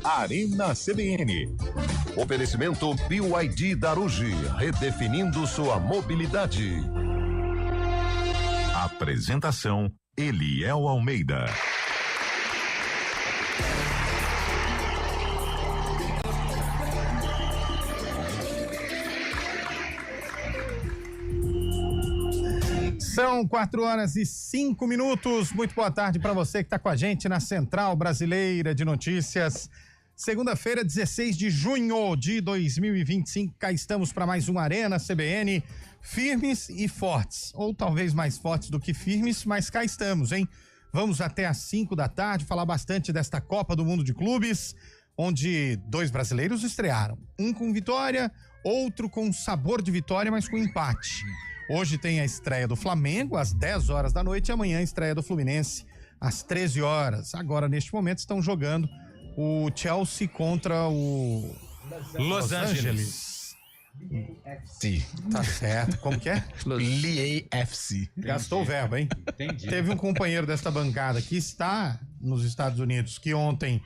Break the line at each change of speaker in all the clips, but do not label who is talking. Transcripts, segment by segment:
Arena CBN. Oferecimento BYD Darugi, redefinindo sua mobilidade. Apresentação Eliel Almeida.
São 4h05. Muito boa tarde para você que está com a gente na Central Brasileira de Notícias. Segunda-feira, 16 de junho de 2025. Cá estamos para mais um Arena CBN. Firmes e fortes. Ou talvez mais fortes do que firmes, mas cá estamos, hein? Vamos até às 5 da tarde falar bastante desta Copa do Mundo de Clubes, onde 2 brasileiros estrearam. Um com vitória, outro com sabor de vitória, mas com empate. Hoje tem a estreia do Flamengo às 10 horas da noite e amanhã a estreia do Fluminense às 13 horas. Agora, neste momento, estão jogando o Chelsea contra o Los Angeles.
Sim.
Tá certo. Como que é?
LAFC.
Gastou o verbo, hein?
Entendi.
Teve um companheiro desta bancada que está nos Estados Unidos, que ontem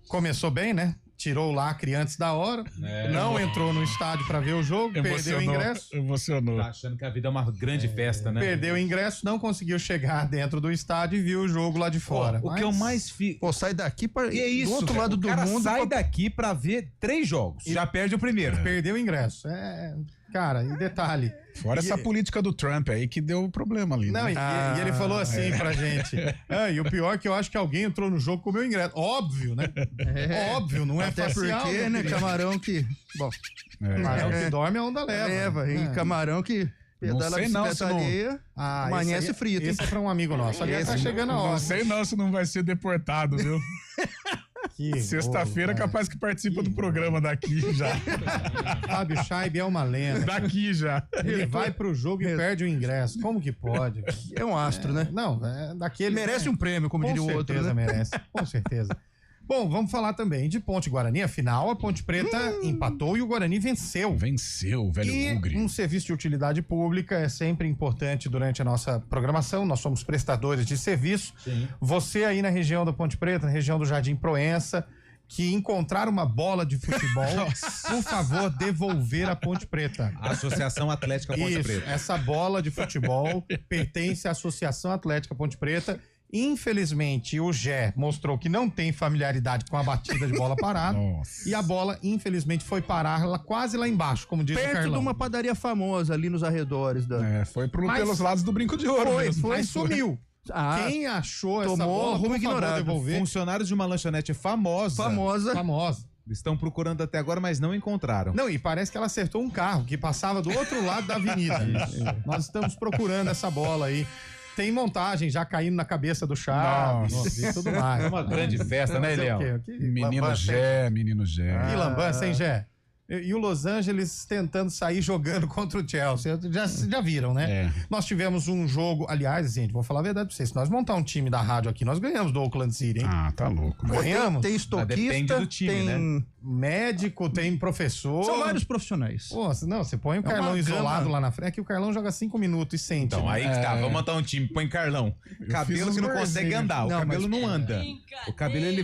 começou bem, né? Tirou o lacre antes da hora, não entrou no estádio para ver o jogo, perdeu o ingresso.
Emocionou.
Tá achando que a vida é uma grande festa, né?
Perdeu o ingresso, não conseguiu chegar dentro do estádio e viu o jogo lá de fora.
O que eu mais fico...
Pô, sai daqui para
Que é isso,
do outro
velho?
lado do
O cara
mundo.
sai daqui pra ver 3 jogos. Já perde o primeiro.
Perdeu o ingresso. Cara, e detalhe.
Fora essa política do Trump aí que deu problema ali.
Não,
né?
e ele falou assim pra gente. E o pior é que eu acho que alguém entrou no jogo com o meu ingresso. Óbvio, né? Óbvio, não é
Até
facial.
porque, né, camarão que... Bom,
Camarão que dorme, a onda leva.
e camarão que pedala a bicicleta
se não-
alheia, amanhece frito.
Esse é pra um amigo nosso. Aliás, tá chegando a hora.
Não sei não se não vai ser deportado, viu?
Que
Sexta-feira
horror,
capaz que participa do programa daqui já.
Fábio Scheib é uma lenda.
Daqui já.
Ele vai pro jogo e perde o ingresso. Como que pode?
É um astro, né?
Não, daquele...
Merece um prêmio, como diria o outro, né?
Merece, com certeza. Bom, vamos falar também de Ponte Guarani. Afinal, a Ponte Preta empatou e o Guarani venceu.
Venceu, velho
E
bugre.
um serviço de utilidade pública é sempre importante durante a nossa programação. Nós somos prestadores de serviço.
Sim.
Você aí na região da Ponte Preta, na região do Jardim Proença, que encontrar uma bola de futebol, por favor, devolver à Ponte Preta.
Associação Atlética Ponte
Isso,
Preta.
essa bola de futebol pertence à Associação Atlética Ponte Preta. Infelizmente, o Gé mostrou que não tem familiaridade com a batida de bola parada.
Nossa.
E a bola, infelizmente, foi parar quase lá embaixo, como diz o
Perto
Carlão.
de uma padaria famosa ali nos arredores da...
Foi
Mas-
pelos lados do Brinco de Ouro mesmo.
Mas sumiu. Quem achou essa
tomou
bola,
rumo
por favor,
ignorado.
devolver.
Funcionários de uma lanchonete famosa.
Famosa.
Estão procurando até agora, mas não encontraram.
Não, e parece que ela acertou um carro que passava do outro lado da avenida. Nós estamos procurando essa bola aí. Tem montagem já caindo na cabeça do Chaves e tudo mais.
É uma grande festa, né,
Fazer o
Léo?
quê? Que
Menino
lambança,
Gé, menino Gé.
Que lambança, hein, Gé? E o Los Angeles tentando sair jogando contra o Chelsea. Já viram, né? Nós tivemos um jogo, aliás, gente, vou falar a verdade pra vocês. Se nós montar um time da rádio aqui, nós ganhamos do Oakland City, hein?
Ah, tá louco.
Ganhamos.
Tem
depende
estoquista,
do time,
tem...
né?
Médico, tem professor.
São vários profissionais.
Pô, não, você põe o Carlão
uma
isolado
gama.
lá na frente. É que o Carlão joga 5 minutos e sente.
Então,
né?
aí que tá. Vamos montar um time, põe Carlão. Cabelo
fiz
que não
uns
consegue
golzinhos.
andar. O
Não,
cabelo
mas-
não anda. O cabelo, ele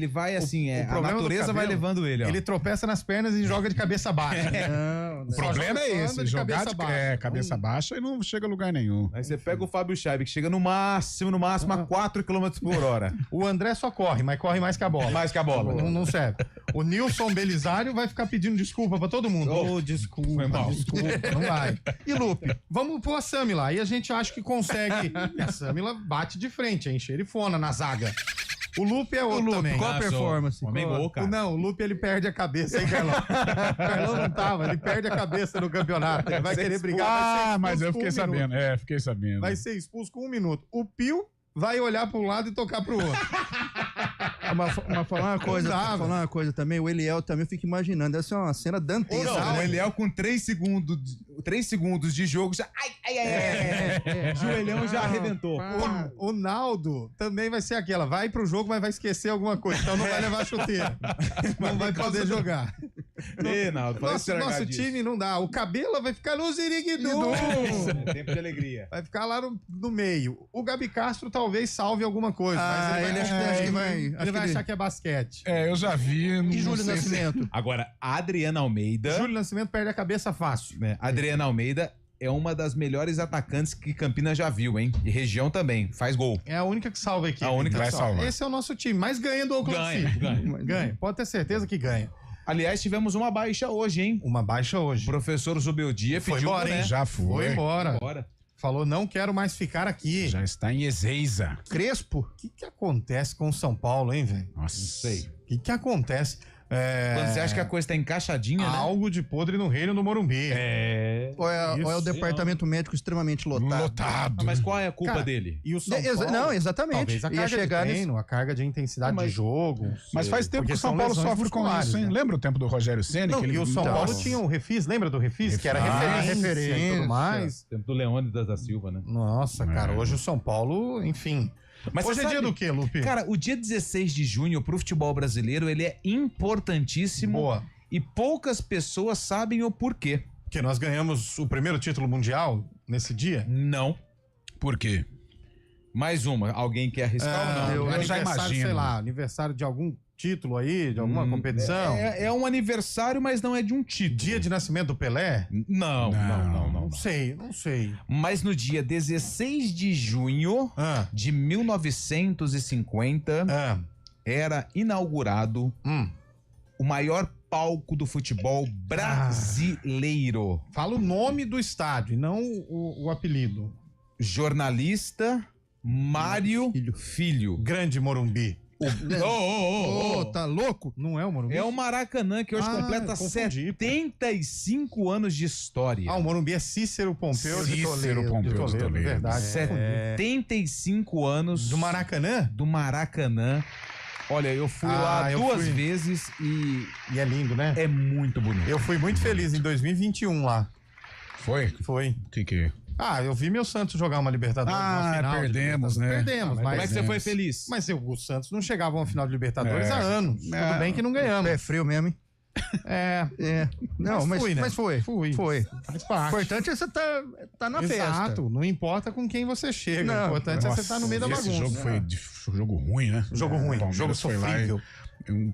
vai assim,
O
a
problema do
natureza vai
cabelo,
levando ele, ó.
Ele tropeça nas pernas e joga de cabeça baixa.
Não,
O problema é esse,
de
jogar
cabeça baixa.
cabeça baixa e não chega a lugar nenhum.
Aí você pega o Fábio Scheib, que chega no máximo a 4 km por hora.
O André só corre, mas corre mais que a bola.
Mais que a bola.
Não serve. O Nilson Belisário vai ficar pedindo desculpa pra todo mundo.
Oh,
Desculpa,
foi mal.
desculpa, não vai. E Lupe, vamos pôr a Sami lá. E a gente acha que consegue. E a Sami lá bate de frente, hein? Xerifona na zaga. O Lupe é outro também.
qual a performance?
Homem gol, cara.
Não, o Lupe ele perde a cabeça, hein, Carlão? O Carlão não tava, ele perde a cabeça no campeonato. Ele vai querer brigar. vai ser expulso
Mas eu
com
fiquei
1 minuto.
sabendo. Fiquei sabendo.
Vai ser expulso com 1 minuto. O Pio vai olhar para um lado e tocar pro outro.
Mas falar uma coisa também, o Eliel também, eu fico imaginando, essa é uma cena dantesca.
Não,
né?
o Eliel com 3 segundos de jogo já. Joelhão já arrebentou.
O Naldo também vai ser aquela, vai pro jogo, mas vai esquecer alguma coisa, então não vai levar chuteira. Não vai poder jogar.
Naldo,
Nosso time não dá. O Cabela vai ficar no Ziriguidum.
É tempo de alegria.
Vai ficar lá no meio. O Gabi Castro talvez salve alguma coisa, mas ele vai achar que é basquete.
Eu já vi.
E Júlio Nascimento?
Agora, a Adriana Almeida...
Júlio Nascimento perde a cabeça fácil.
Né? Adriana Almeida é uma das melhores atacantes que Campinas já viu, hein? E região também. Faz gol.
É a única que salva aqui.
A única que vai salvar.
Esse é o nosso time, mas ganha do Oakland City. Ganha. Pode ter certeza que ganha.
Aliás, tivemos uma baixa hoje, hein?
Uma baixa hoje.
O professor Zubeldia
Foi
pediu,
embora,
né?
hein?
Já foi.
Embora.
Falou, não quero mais ficar aqui.
Já está em Ezeiza.
Crespo?
O que acontece com o São Paulo, hein, velho?
Nossa.
Não sei.
O que acontece?
Quando você acha que a coisa tá encaixadinha, né?
Algo de podre no reino do Morumbi.
Ou é o departamento médico extremamente lotado?
Ah, mas qual é a culpa
Cara,
dele?
E o São Paulo...
Não, exatamente.
Talvez a carga de treino, a carga de intensidade de jogo.
Mas faz tempo
Porque
que o São
são
Paulo
lesões
sofre com
musculares,
isso, hein?
né?
Lembra o tempo do Rogério Ceni?
Não, e o São Paulo tinha o Refis, lembra do Refis? Que era referência e tudo mais.
Tempo do Leônidas da Silva, né?
Nossa, cara, hoje o São Paulo, enfim...
Mas
hoje
você
é dia
sabe-
do quê, Lupe?
Cara, o dia 16 de junho pro futebol brasileiro, ele é importantíssimo.
Boa.
E poucas pessoas sabem o porquê.
Que nós ganhamos o primeiro título mundial nesse dia?
Não.
Por quê?
Mais uma. Alguém quer arriscar ou não?
eu já
Aniversário,
imagino.
sei lá, aniversário de algum título aí, de alguma competição.
É um aniversário, mas não é de um título.
Dia de nascimento do Pelé?
Não.
Não sei.
Mas no dia 16 de junho
Ah,
de 1950, era inaugurado o maior palco do futebol brasileiro.
Fala o nome do estádio e não o apelido.
Jornalista Mário Filho.
Grande Morumbi.
Tá louco?
Não é o Morumbi?
É o Maracanã que hoje completa
confundi, pô.
75 anos de história.
O Morumbi é Cícero Pompeu de
Cícero
Toledo.
Pompeu de Toledo.
Verdade.
75 anos
Do Maracanã?
do Maracanã. Olha, eu fui lá
eu
duas
fui.
vezes e
E é lindo, né?
é muito bonito.
Eu fui muito feliz em 2021 lá.
Foi?
Foi.
O que?
Eu vi meu Santos jogar uma Libertadores. uma final de
perdemos, né?
Perdemos,
Como é
mas
que você foi feliz?
o Santos não chegava a uma final de Libertadores
É.
há anos. Tudo bem que não ganhamos.
É frio mesmo, hein? Não, mas
fui, né?
mas foi.
Fui.
Foi.
Faz
O
parte.
importante é você tá na festa.
Exato, não importa com quem você chega.
Não.
O importante é você estar no meio da
Esse
bagunça.
jogo foi um jogo ruim, né?
Jogo ruim,
O Palmeiras
jogo
foi lá
sofrível.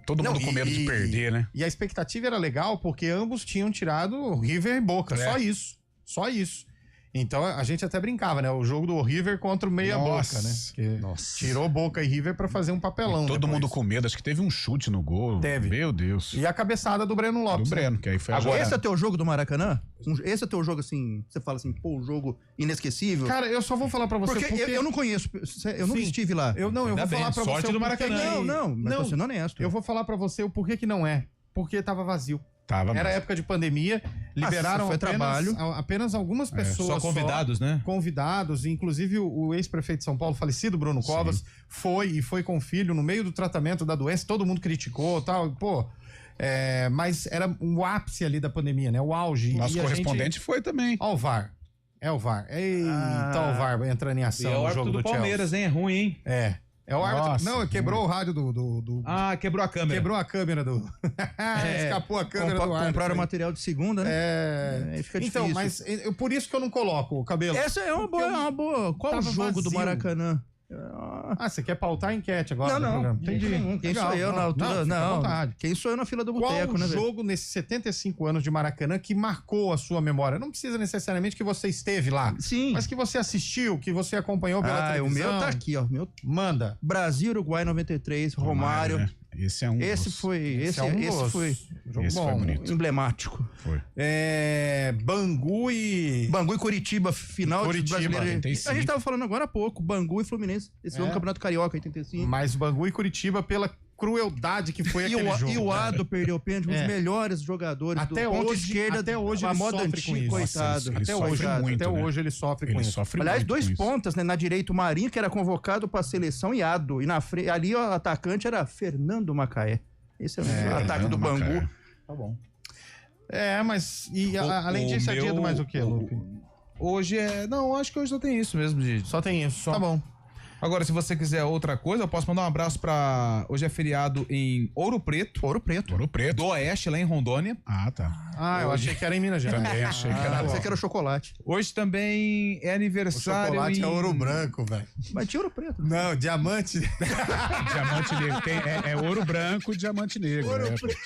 todo
Não,
mundo com medo de perder, né?
E a expectativa era legal porque ambos tinham tirado River e Boca. Só isso. Então a gente até brincava, né? O jogo do River contra o Meia
Nossa.
Boca, né? Que tirou Boca e River pra fazer um papelão.
Todo
depois.
mundo com medo. Acho que teve um chute no gol.
Teve.
Meu Deus.
E a cabeçada do Breno
Do
Lopes. né?
Breno, que aí foi a
Agora-
Esse é
jogada.
o teu jogo do Maracanã? Esse é o teu jogo, assim, você fala assim, pô, jogo inesquecível?
Cara, eu só vou falar pra você
porque eu não conheço, eu nunca
Sim.
estive lá.
eu vou
Ainda bem,
falar pra
sorte
você
do
o porquê
Maracanã.
que-
Mas tô sendo honesto.
Eu vou falar pra você o porquê que não é. Porque tava vazio.
Tava
Era
mesmo.
época de pandemia, liberaram
foi trabalho.
apenas algumas pessoas.
Só convidados, né?
Convidados, inclusive o ex-prefeito de São Paulo, falecido Bruno Covas, foi com o filho no meio do tratamento da doença, todo mundo criticou e tal, mas era o ápice ali da pandemia, né? O auge.
Nosso
E a
correspondente foi também.
Ó o VAR. É o VAR. Eita, o VAR entrando em
E
ação
é o
no
árbitro
jogo
do
do
Palmeiras,
Chelsea.
hein? É ruim, hein?
É o árbitro.
Nossa,
Não, quebrou o rádio do...
Ah, quebrou a câmera.
Quebrou a câmera do... Escapou a câmera do árbitro.
Compraram material de segunda, né? Aí fica
Então,
difícil.
mas por isso que eu não coloco o cabelo.
Essa é uma boa. Qual o
tava
jogo do
vazio.
Maracanã?
Você quer pautar a enquete agora no
Não.
programa? Entendi.
Quem
Legal,
sou eu na altura?
fica à
Não.
vontade.
Quem sou eu na fila do
Qual
boteco,
o
né, velho?
jogo nesses 75 anos de Maracanã que marcou a sua memória? Não precisa necessariamente que você esteve lá,
Sim.
mas que você assistiu, que você acompanhou pela
o
televisão.
meu tá aqui, ó. Meu
Manda.
Brasil, Uruguai 93, Romário.
né? Esse é um.
Esse
dos-
foi, esse
um
foi
jogo
Esse foi
bom.
bonito.
emblemático.
Foi.
Bangu e...
Bangu e Curitiba, final
Curitiba,
de brasileiro.
85.
A gente tava falando agora há pouco, Bangu e Fluminense. Esse jogo do Campeonato Carioca, 85.
Mas Bangu e Curitiba pela crueldade que foi aquele jogo.
E o
cara.
Ado perdeu o pênalti, um dos
É.
melhores jogadores
Até
do ponto
hoje-
esquerda.
até hoje
a
ele
moda
sofre com
antiga,
isso.
coitado.
Nossa, ele
Até
sofre
hoje,
muito,
até
né?
hoje ele sofre com
Ele
isso.
sofre
Aliás,
muito
dois
com isso.
pontas, né? Na direita, o Marinho, que era convocado para a seleção, e Ado. E na frente, ali o atacante era Fernando Macaé. Esse é o ataque do
Fernando
Bangu.
Macaé.
Tá bom.
Mas além disso é dia do mais o quê, Lupe?
Hoje é... Não, acho que hoje só tem isso mesmo, de...
Só tem isso. Tá bom.
Agora, se você quiser outra coisa, eu posso mandar um abraço pra... Hoje é feriado em Ouro Preto.
Ouro Preto.
Do Oeste, lá em Rondônia.
Ah, tá.
Ah, eu achei que era em Minas Gerais.
Também achei que era.
Você que era chocolate.
Hoje também é
O
aniversário
chocolate
em...
é ouro branco, velho.
Mas tinha ouro preto.
Não, diamante.
Diamante negro. É ouro branco e diamante negro.
Ouro
né?
preto.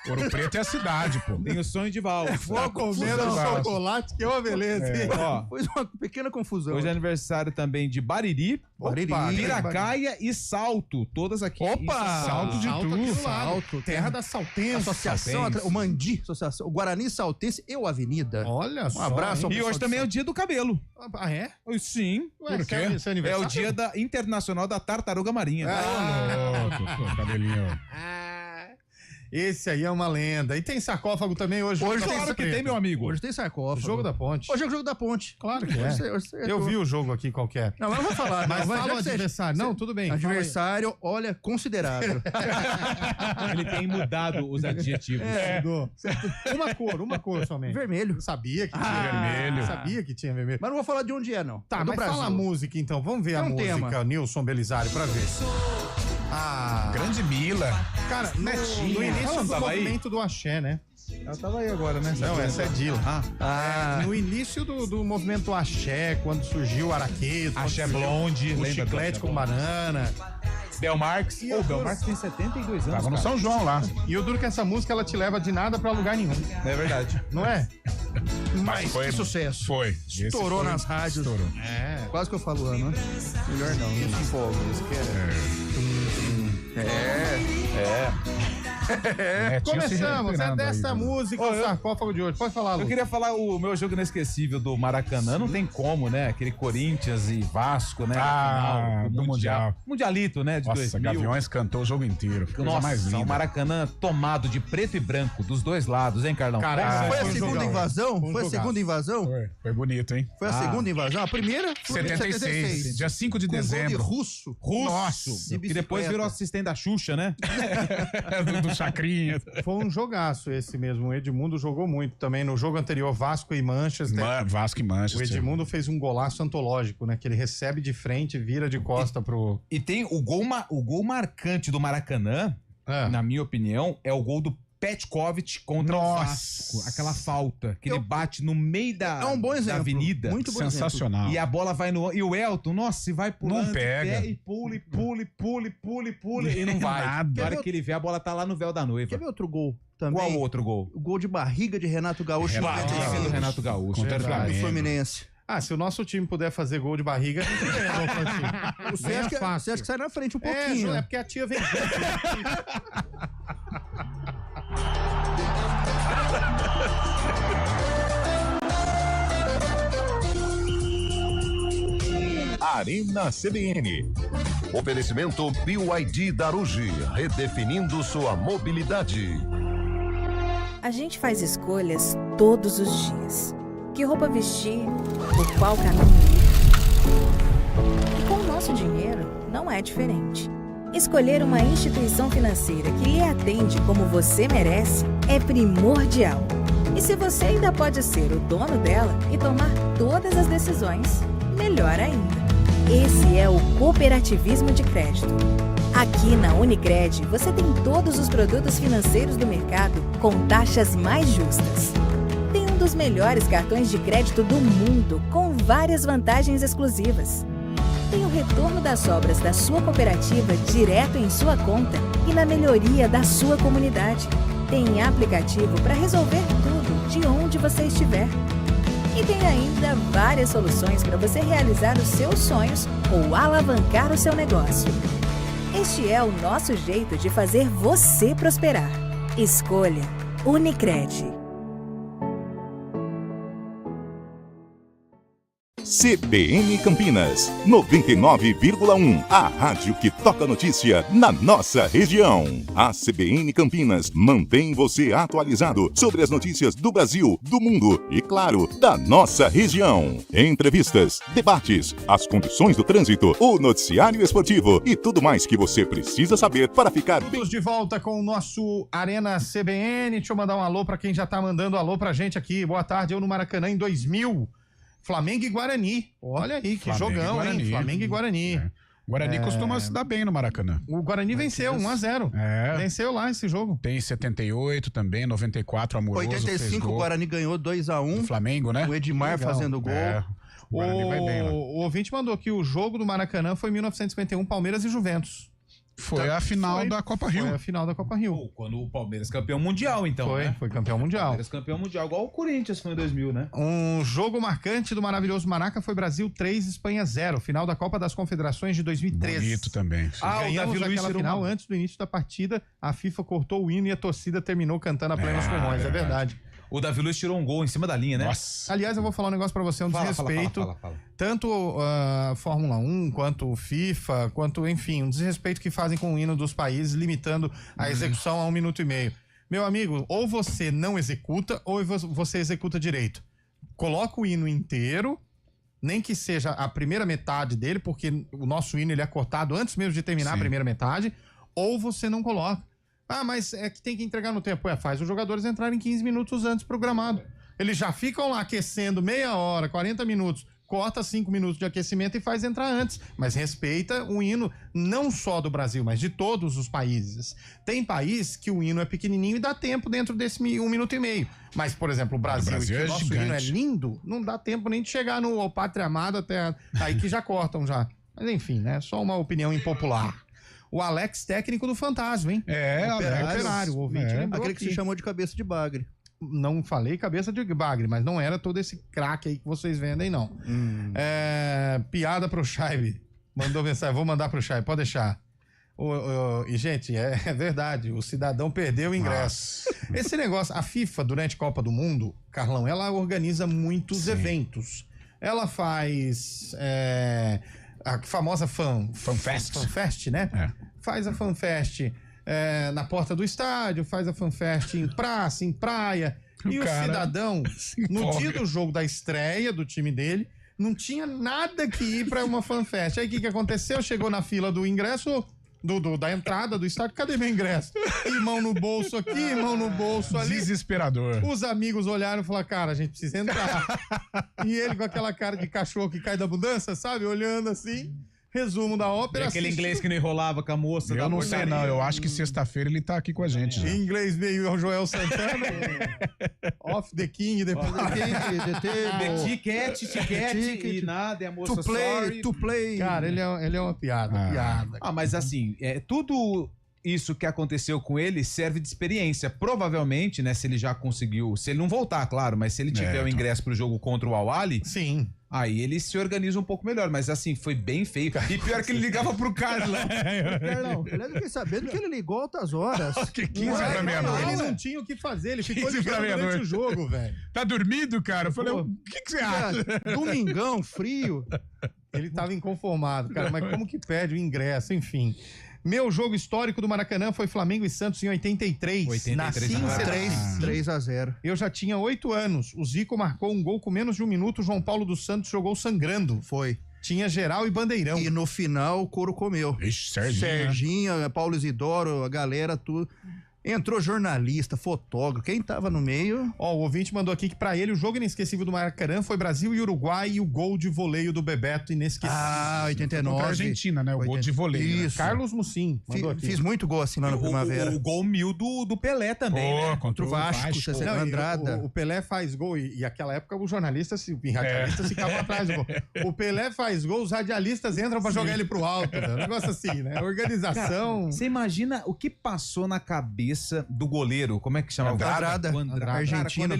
Ouro Preto é a cidade, pô.
Tem o sonho de Val.
Vou comendo
confusão.
chocolate, que é uma beleza. hein?
Ó,
Foi uma pequena confusão.
hoje é aniversário também de Bariri,
Bariri.
Piracaia e Salto. Todas aqui.
Opa!
Salto de
Salto
tudo.
aqui do lado.
Salto,
Terra da Saltense.
Associação,
Saltense.
o Mandi, Associação, o Guarani Saltense e o Avenida.
Olha só.
abraço ao
hein?
E hoje também é o dia do cabelo.
Ah, é?
Sim.
Ué,
Por quê?
seu
É
aniversário?
o dia internacional da tartaruga marinha.
Ô, cabelinho.
Esse aí é uma lenda. E tem sarcófago também hoje.
Hoje
Jogo da
Claro que
Ponte.
tem, meu amigo.
Hoje tem sarcófago.
Jogo da Ponte.
Hoje é o jogo da ponte.
Claro que é.
Hoje
Eu vi o jogo aqui qualquer.
Não, mas não vou falar.
Mas
não,
fala o
já que você-
adversário. Não, tudo bem.
Adversário, olha, considerável.
Ele tem mudado os adjetivos.
Mudou. Uma cor somente.
Vermelho.
Eu sabia que tinha
vermelho.
Eu sabia que tinha vermelho.
Mas não vou falar de onde é, não.
Tá,
É do
mas
Brasil.
fala a música então. Vamos ver a
Tem um
música,
tema.
Nilson Belisário, pra ver. Ah,
Grande Mila.
cara, no início
Ela
do
tava aí?
movimento do axé, né?
Ela tava aí agora, né?
Não, essa é Dila.
Ah,
No início do movimento axé, quando surgiu o araquedo, quando
Axé
surgiu
Blonde,
o
lembra do
chiclete
Axé
com banana.
Bel Marx.
E
Ô,
a
Bel
cor-
Marx tem 72 anos.
Tava no
cara.
São João lá.
E o duro que essa música ela te leva de nada pra lugar nenhum,
É verdade.
não é?
mas
foi-
que sucesso.
Foi. Esse
Estourou
foi-
nas rádios.
Estourou.
É.
Quase que eu falo ano, né? Melhor não. Não se empolga.
É, tinha se
Começamos, é
recuperando
dessa
aí, né?
música
Ô,
o
eu-
sarcófago de hoje. Pode falar, Lu.
Eu queria falar o meu jogo inesquecível do Maracanã. Não tem como, né? Aquele Corinthians e Vasco, né? na
Ah,
final
do Mundial.
Mundialito, né? De
Nossa,
2000.
Gaviões cantou o jogo inteiro. Coisa
Nossa,
mais linda.
o Maracanã tomado de preto e branco dos dois lados, hein, Carlão?
Cara,
Ah,
essa
Foi a
Foi um
segunda
jogão.
invasão?
Foi um
Foi a
jogaço.
segunda invasão?
Foi bonito, hein?
Foi a segunda invasão? A primeira? foi em
76. Dia 5 de
Com gol de
dezembro.
russo.
Russo.
De
E depois
bicicleta.
virou assistente da Xuxa, né?
do Chacrinha.
Foi um jogaço esse mesmo. O Edmundo jogou muito também. No jogo anterior, Vasco e Manchester.
Vasco e
O
Manchester.
Edmundo fez um golaço antológico, né? Que ele recebe de frente e vira de costa pro...
E tem o gol marcante do Maracanã,
Ah,
na minha opinião, é o gol do Petkovic contra o
Nossa.
Vasco. Aquela falta que ele bate no meio da,
É um bom
da
exemplo.
avenida.
Muito bom
Sensacional.
E a bola vai no... E o Elton, nossa, se vai pulando
Não pega.
de pé e pula, e pula, e pula, e pula, e pula, e não vai.
Nada.
Na hora que ele vê, a bola tá lá no véu da noiva.
Quer ver outro gol também?
Qual o outro gol?
O gol de barriga de Renato Gaúcho. em
Renato
96.
Defesa do Renato Gaúcho.
Contra o
verdade.
Flamengo.
Fluminense.
Ah, se o nosso time puder fazer gol de barriga, a gente ganhou, Francisco.
Você
Bem
acha, que,
fácil.
você acha que sai na frente um
É,
pouquinho,
Ju, é
né?
porque a tia vem junto.
Arena CBN. Oferecimento BYD Darugi, redefinindo sua mobilidade.
A gente faz escolhas todos os dias. Que roupa vestir, por qual caminho ir. E com o nosso dinheiro, não é diferente. Escolher uma instituição financeira que lhe atende como você merece é primordial. E se você ainda pode ser o dono dela e tomar todas as decisões, melhor ainda. Esse é o cooperativismo de crédito. Aqui na Unicred, você tem todos os produtos financeiros do mercado com taxas mais justas. Tem um dos melhores cartões de crédito do mundo, com várias vantagens exclusivas. Tem o retorno das obras da sua cooperativa direto em sua conta e na melhoria da sua comunidade. Tem aplicativo para resolver tudo de onde você estiver. E tem ainda várias soluções para você realizar os seus sonhos ou alavancar o seu negócio. Este é o nosso jeito de fazer você prosperar. Escolha Unicred.
CBN Campinas, 99,1. A rádio que toca notícia na nossa região. A CBN Campinas mantém você atualizado sobre as notícias do Brasil, do mundo e, claro, da nossa região. Entrevistas, debates, as condições do trânsito, o noticiário esportivo e tudo mais que você precisa saber para ficar bem.
Todos de volta com o nosso Arena CBN. Deixa eu mandar um alô pra quem já tá mandando alô pra gente aqui. Boa tarde, eu no Maracanã em 2000. Flamengo e Guarani. Olha aí, que
Flamengo e
jogão,
Guarani.
hein? Flamengo e Guarani.
É. Guarani costuma se dar bem no Maracanã.
O Guarani venceu 1-0. Venceu lá esse jogo.
Tem 78 também, 94 Amoroso.
85 o Guarani ganhou 2-1.
O Flamengo, né?
O Edmar fazendo gol.
O Guarani vai bem lá.
O ouvinte mandou que o jogo do Maracanã foi em 1951, Palmeiras e Juventus.
Foi a final da Copa Rio.
Foi a final da Copa Rio.
Pô, quando o Palmeiras campeão mundial, então, né?
Foi campeão mundial.
Palmeiras campeão mundial, igual o Corinthians foi em 2000, né?
Um jogo marcante do maravilhoso Maraca foi Brasil 3, Espanha 0, final da Copa das Confederações de 2013.
Bonito também.
Ganhamos aquela final antes do início da partida, a FIFA cortou o hino e a torcida terminou cantando a plenos pulmões, é verdade.
O Davi Luiz tirou um gol em cima da linha, né?
Nossa.
Aliás, eu vou falar um negócio pra você, um desrespeito.
Fala.
Tanto a Fórmula 1, quanto FIFA, quanto, enfim, um desrespeito que fazem com o hino dos países, limitando a execução a 1 minuto e meio. Meu amigo, ou você não executa, ou você executa direito. Coloca o hino inteiro, nem que seja a primeira metade dele, porque o nosso hino ele é cortado antes mesmo de terminar a primeira metade, ou você não coloca. Ah, mas é que tem que entregar no tempo. Faz os jogadores entrarem 15 minutos antes programado. Eles já ficam lá aquecendo meia hora, 40 minutos, corta 5 minutos de aquecimento e faz entrar antes. Mas respeita o hino não só do Brasil, mas de todos os países. Tem país que o hino é pequenininho e dá tempo dentro desse 1 minuto e meio. Mas, por exemplo, o Brasil que o nosso hino é lindo, não dá tempo nem de chegar no Pátria Amada até aí que já cortam já. Mas enfim, né? Só uma opinião impopular. O Alex, técnico do Fantasma, hein? Operário, o ouvinte lembrou
aquele que se chamou de cabeça de bagre.
Não falei cabeça de bagre, mas não era todo esse craque aí que vocês vendem, não. Piada pro Chaive. Mandou mensagem, vou mandar pro Chaive, pode deixar. E, gente, é verdade, o cidadão perdeu o ingresso. Esse negócio, a FIFA, durante a Copa do Mundo, Carlão, ela organiza muitos eventos. Ela faz... a famosa FanFest, né? Faz a FanFest na porta do estádio, faz a FanFest em praça, em praia. E o cidadão, no dia do jogo da estreia do time dele, não tinha nada que ir pra uma FanFest. Aí o que aconteceu? Chegou na fila do ingresso, da entrada do estádio, cadê meu ingresso? E mão no bolso aqui, mão no bolso ali.
Desesperador.
Os amigos olharam e falaram, cara, a gente precisa entrar. E ele com aquela cara de cachorro que cai da mudança, sabe? Olhando assim, resumo da ópera.
E aquele inglês que não enrolava com a moça.
Eu não sei não, eu acho que sexta-feira ele tá aqui com a gente.
Em inglês veio o Joel Santana, off the king, depois
the ticket e nada, e a moça
to play.
Cara, ele é uma piada.
Mas assim, tudo isso que aconteceu com ele serve de experiência. Provavelmente, né, se ele já conseguiu, se ele não voltar, claro, mas se ele tiver o ingresso pro jogo contra o Al-Ahly,
sim,
aí ele se organiza um pouco melhor, mas assim, foi bem feio. E pior que ele ligava pro Carlão.
Carlão, eu fiquei sabendo que ele ligou altas horas.
Que 15 pra meia-noite.
Ele não tinha o que fazer, ele ficou ligando durante o jogo, velho.
Tá dormindo, cara? Eu falei, o que você acha?
Domingão, frio.
Ele tava inconformado, cara, mas como que perde o ingresso, enfim. Meu jogo histórico do Maracanã foi Flamengo e Santos em 83. Nasci em
3-0.
Eu já tinha 8 anos. O Zico marcou um gol com menos de 1 minuto. O João Paulo dos Santos jogou sangrando.
Foi.
Tinha geral e bandeirão.
E no final o couro comeu.
Ixi,
Serginho, Paulo Isidoro, a galera, tudo. Entrou jornalista, fotógrafo, quem tava no meio...
O ouvinte mandou aqui que pra ele o jogo inesquecível do Maracanã foi Brasil e Uruguai e o gol de voleio do Bebeto inesquecível.
89.
Contra a Argentina, né? O gol de voleio.
Isso.
Carlos Mussim mandou aqui.
Fiz muito gol assim lá no Primavera.
O gol 1000 do Pelé também, né?
Contra o Vasco.
Andrada.
O Pelé faz gol e aquela época os jornalistas e radialistas ficavam atrás do gol. O Pelé faz gol, os radialistas entram pra jogar ele pro alto. Né? Um negócio assim, né? Organização...
Você imagina o que passou na cabeça do goleiro? Como é que chama?
Andrada.
Argentino.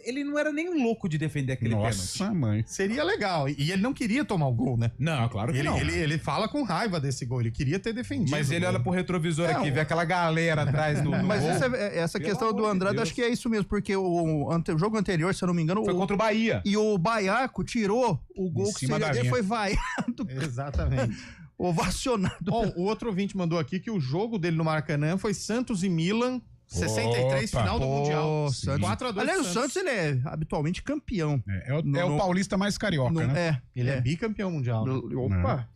Ele não era nem louco de defender aquele pênalti.
Nossa, mãe.
Seria legal. E ele não queria tomar o gol, né?
Não, claro que não.
Ele fala com raiva desse gol. Ele queria ter defendido.
Mas ele olha pro retrovisor aqui, vê aquela galera atrás do
Mas
gol.
essa questão do Andrade, acho que é isso mesmo, porque o jogo anterior, se eu não me engano...
Foi contra o Bahia.
E o Baiaco tirou o gol que seria dele, foi vaiado.
Exatamente.
Ovacionado.
O outro ouvinte mandou aqui que o jogo dele no Maracanã foi Santos e Milan, 63, final do Mundial. 4-2.
Aliás, o Santos ele é habitualmente campeão.
É o paulista mais carioca, né?
Ele é bicampeão mundial.
Opa!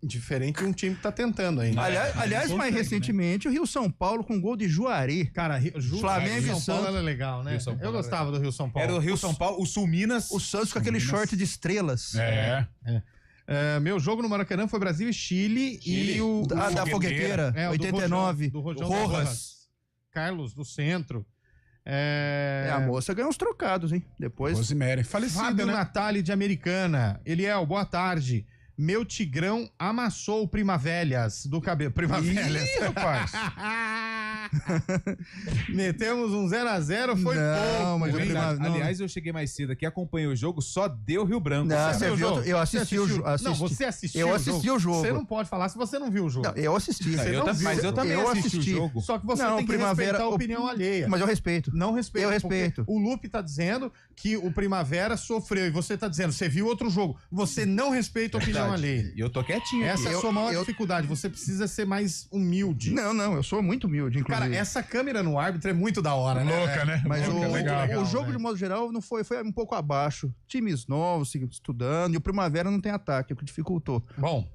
Diferente de um time que tá tentando ainda.
Aliás, mais recentemente, o Rio-São Paulo com gol de Juari.
Cara,
Flamengo e
São Paulo era legal, né? Eu gostava do Sul-Minas.
Era o Rio-São Paulo, o Sul-Minas.
O Santos com aquele short de estrelas.
Meu jogo no Maracanã foi Brasil e Chile. E o
da fogueteira, 89.
Do Rojão
Rojas.
Carlos, do Centro.
A moça ganhou uns trocados, hein? Depois.
Rosemary, falecida,
Fábio
né?
Natali de Americana. Eliel, boa tarde. Meu Tigrão amassou o Primavelhas do cabelo. Primavelhas.
Ih, rapaz.
Metemos um 0x0, foi pouco.
Mas
Aliás, eu cheguei mais cedo aqui, acompanhei o jogo, só deu Rio Branco.
Não,
Você viu o jogo?
eu assisti o jogo.
Não, você assistiu
Eu assisti o jogo.
Você não pode falar se você não viu o jogo.
Não, eu assisti.
Mas eu também assisti o jogo.
Só que você
Não,
tem que respeitar a opinião alheia.
Mas eu respeito.
Não respeita.
Eu respeito.
O Lupe tá dizendo que o Primavera sofreu e você tá dizendo, você viu outro jogo. Você não respeita a opinião alheia.
E eu tô quietinho aqui.
Essa é a sua maior dificuldade. Você precisa ser mais humilde.
Não, eu sou muito humilde, inclusive.
Cara, essa câmera no árbitro é muito da hora, né?
Louca, né?
Mas
Louca,
o jogo, de modo geral, não foi um pouco abaixo. Times novos, estudando, e o Primavera não tem ataque, o que dificultou.
Bom,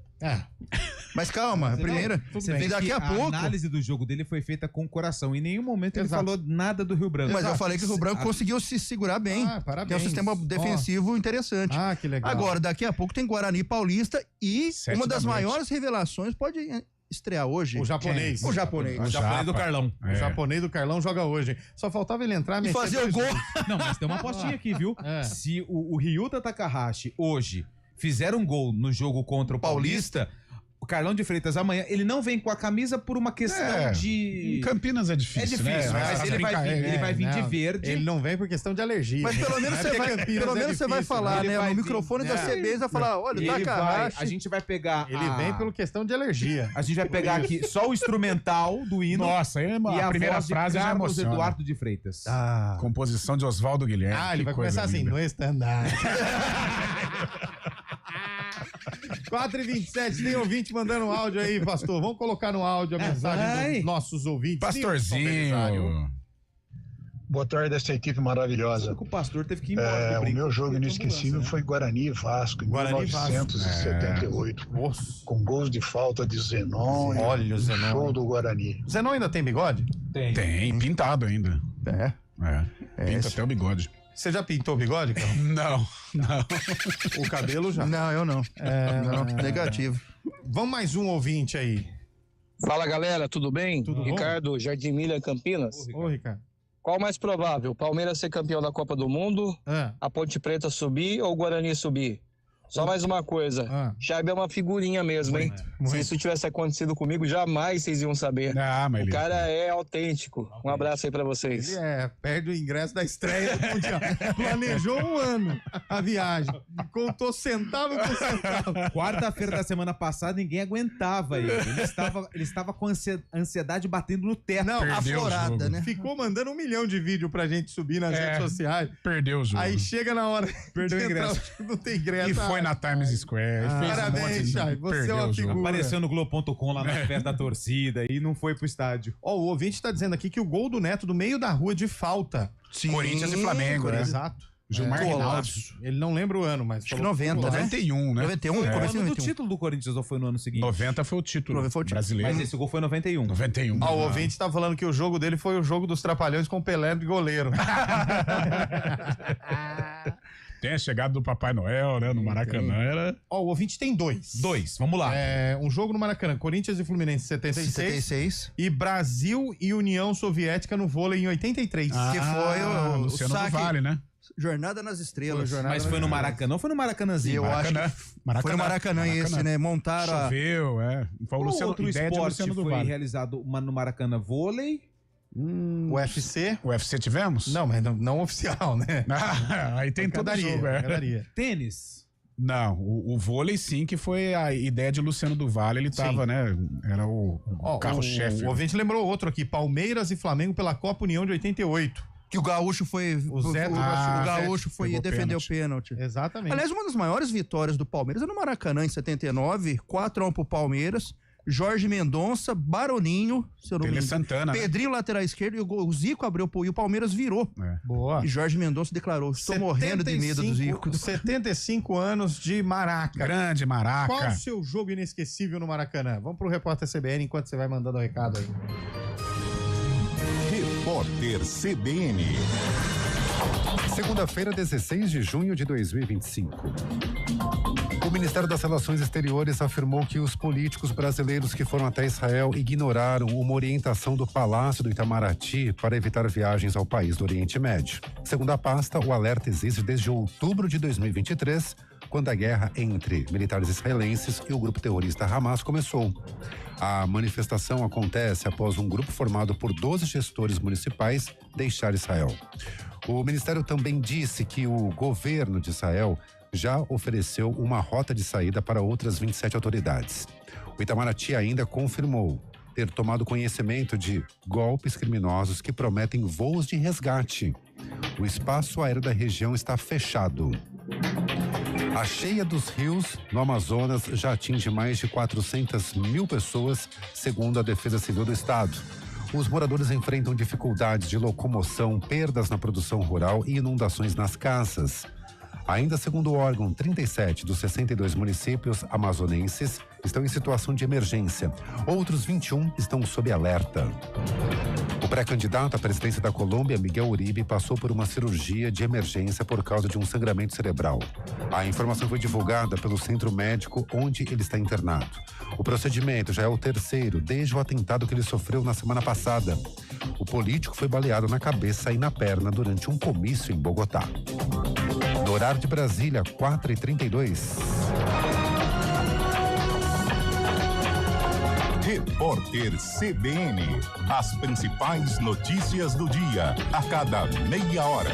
Mas calma, a primeira.
Você vê
daqui
que
a pouco.
A análise do jogo dele foi feita com o coração. Em nenhum momento ele
Exato.
falou nada do Rio Branco.
Mas eu falei que o Rio Branco conseguiu se segurar bem.
parabéns.
Tem um sistema defensivo interessante.
que legal.
Agora, daqui a pouco tem Guarani Paulista e
7
uma das
da noite.
maiores revelações pode estrear hoje.
O japonês.
O japonês.
O japonês do Carlão.
O japonês do Carlão joga hoje. Só faltava ele entrar
E fazer o gol.
Não, mas tem uma apostinha aqui, viu? Se o Ryuta Takahashi hoje fizer um gol no jogo contra o Paulista, o Carlão de Freitas amanhã, ele não vem com a camisa por uma questão de...
Em Campinas é difícil,
É difícil,
né?
mas ele vai vir de verde.
Ele não vem por questão de alergia.
Mas pelo menos você vai falar,
Ele
né?
vai
No
vir-
microfone da CBS vai falar, olha, o Takahashi.
A gente vai pegar...
Ele vem por questão de alergia.
A gente vai pegar aqui só o instrumental do hino
Nossa,
e
a
a
primeira
voz de
frase já
Carlos
emociona.
Eduardo de Freitas.
Composição de Oswaldo Guilherme.
Ele
Que
vai
coisa
começar assim,
linda.
no estandarte. 4h27, tem ouvinte mandando um áudio aí, pastor. Vamos colocar no áudio a mensagem dos nossos ouvintes.
Pastorzinho.
Boa tarde, essa equipe maravilhosa.
O pastor teve que ir embora.
O meu jogo inesquecível foi Guarani e Vasco, em
Guarani e Vasco.
1978.
Nossa.
Com gols de falta de Zenon.
Olha o Zenon.
Show do Guarani.
Zenon ainda tem bigode?
Tem, pintado ainda. Pinta até o bigode.
Você já pintou o bigode, cara?
Não.
O cabelo já.
Não, eu não. Não, negativo.
Vamos mais um ouvinte aí.
Fala galera, tudo bem?
Tudo bom?
Ricardo, Jardim Milha, Campinas.
Ô, Ricardo.
Qual mais provável? O Palmeiras ser campeão da Copa do Mundo, a Ponte Preta subir ou o Guarani subir? Só mais uma coisa, Charb é uma figurinha mesmo, hein? Se isso tivesse acontecido comigo, jamais vocês iam saber.
Mas
o cara é autêntico. Um abraço aí pra vocês.
Ele perde o ingresso da estreia do Mundial. Planejou um ano a viagem. Contou centavo por centavo.
Quarta-feira da semana passada, ninguém aguentava ele. Ele estava com ansiedade batendo no teto.
Não,
Perdeu
aflorada,
o jogo.
né? Ficou mandando 1 milhão de vídeo pra gente subir nas redes sociais.
Perdeu o jogo.
Aí chega na hora.
Perdeu o ingresso.
Não tem ingresso.
E foi na Times Square. Fez
Parabéns, Chay. Você é uma figura.
Apareceu no Globo.com lá na festa da torcida e não foi pro estádio.
O ouvinte tá dizendo aqui que o gol do Neto do meio da rua de falta.
Sim,
Corinthians e Flamengo, né?
Exato.
Gilmar Rinaldi.
Ele não lembra o ano, mas...
Acho que 90, né?
91, né?
91,
Foi no
começo de
ano do
91.
título do Corinthians ou foi no ano seguinte?
90 foi o título brasileiro.
Mas esse gol foi em 91.
91.
O ouvinte tá falando que o jogo dele foi o jogo dos Trapalhões com Pelé de goleiro.
Tem a chegada do Papai Noel, né? No Maracanã era...
O ouvinte tem 2.
Vamos lá.
Um jogo no Maracanã, Corinthians e Fluminense 76. E Brasil e União Soviética no vôlei em 83.
Que foi o
Luciano
saque.
do Vale, né?
Jornada nas Estrelas.
Mas foi no Maracanã ou foi no Maracanãzinho?
Eu acho que foi no Maracanã esse, né? Montaram
Choveu, Foi o Luciano,
outro
ideia de
esporte
Luciano do
foi
Vale.
realizado no Maracanã vôlei.
O UFC?
O UFC tivemos?
Não, mas não oficial, né?
Aí tem todo jogo,
Tênis?
Não, o vôlei sim, que foi a ideia de Luciano do Vale, ele tava, né? Era o carro-chefe.
O ouvinte lembrou outro aqui, Palmeiras e Flamengo pela Copa União de 88.
que o Gaúcho foi. O Gaúcho foi defender o pênalti.
Exatamente.
Aliás, uma das maiores vitórias do Palmeiras é no Maracanã, em 79, 4-1 pro Palmeiras. Jorge Mendonça, Baroninho, se eu não me engano,
Santana,
Pedrinho, lateral esquerdo, e o Zico abriu e o Palmeiras virou.
Boa.
E Jorge Mendonça declarou: estou morrendo de medo do Zico.
75 anos de Maraca.
Grande Maraca.
Qual o seu jogo inesquecível no Maracanã? Vamos pro repórter CBN enquanto você vai mandando o recado aí.
Repórter CBN. Segunda-feira, 16 de junho de 2025. O
Ministério das Relações Exteriores afirmou que os políticos brasileiros que foram até Israel ignoraram uma orientação do Palácio do Itamaraty para evitar viagens ao país do Oriente Médio. Segundo a pasta, o alerta existe desde outubro de 2023, quando a guerra entre militares israelenses e o grupo terrorista Hamas começou. A manifestação acontece após um grupo formado por 12 gestores municipais deixar Israel. O Ministério também disse que o governo de Israel já ofereceu uma rota de saída para outras 27 autoridades. O Itamaraty ainda confirmou ter tomado conhecimento de golpes criminosos que prometem voos de resgate. O espaço aéreo da região está fechado. A cheia dos rios no Amazonas já atinge mais de 400 mil pessoas, segundo a Defesa Civil do Estado. Os moradores enfrentam dificuldades de locomoção, perdas na produção rural e inundações nas casas. Ainda segundo o órgão, 37 dos 62 municípios amazonenses estão em situação de emergência. Outros 21 estão sob alerta. O pré-candidato à presidência da Colômbia, Miguel Uribe, passou por uma cirurgia de emergência por causa de um sangramento cerebral. A informação foi divulgada pelo centro médico onde ele está internado. O procedimento já é o terceiro desde o atentado que ele sofreu na semana passada. O político foi baleado na cabeça e na perna durante um comício em Bogotá. No horário de Brasília, 4h32.
Repórter CBN. As principais notícias do dia, a cada meia hora.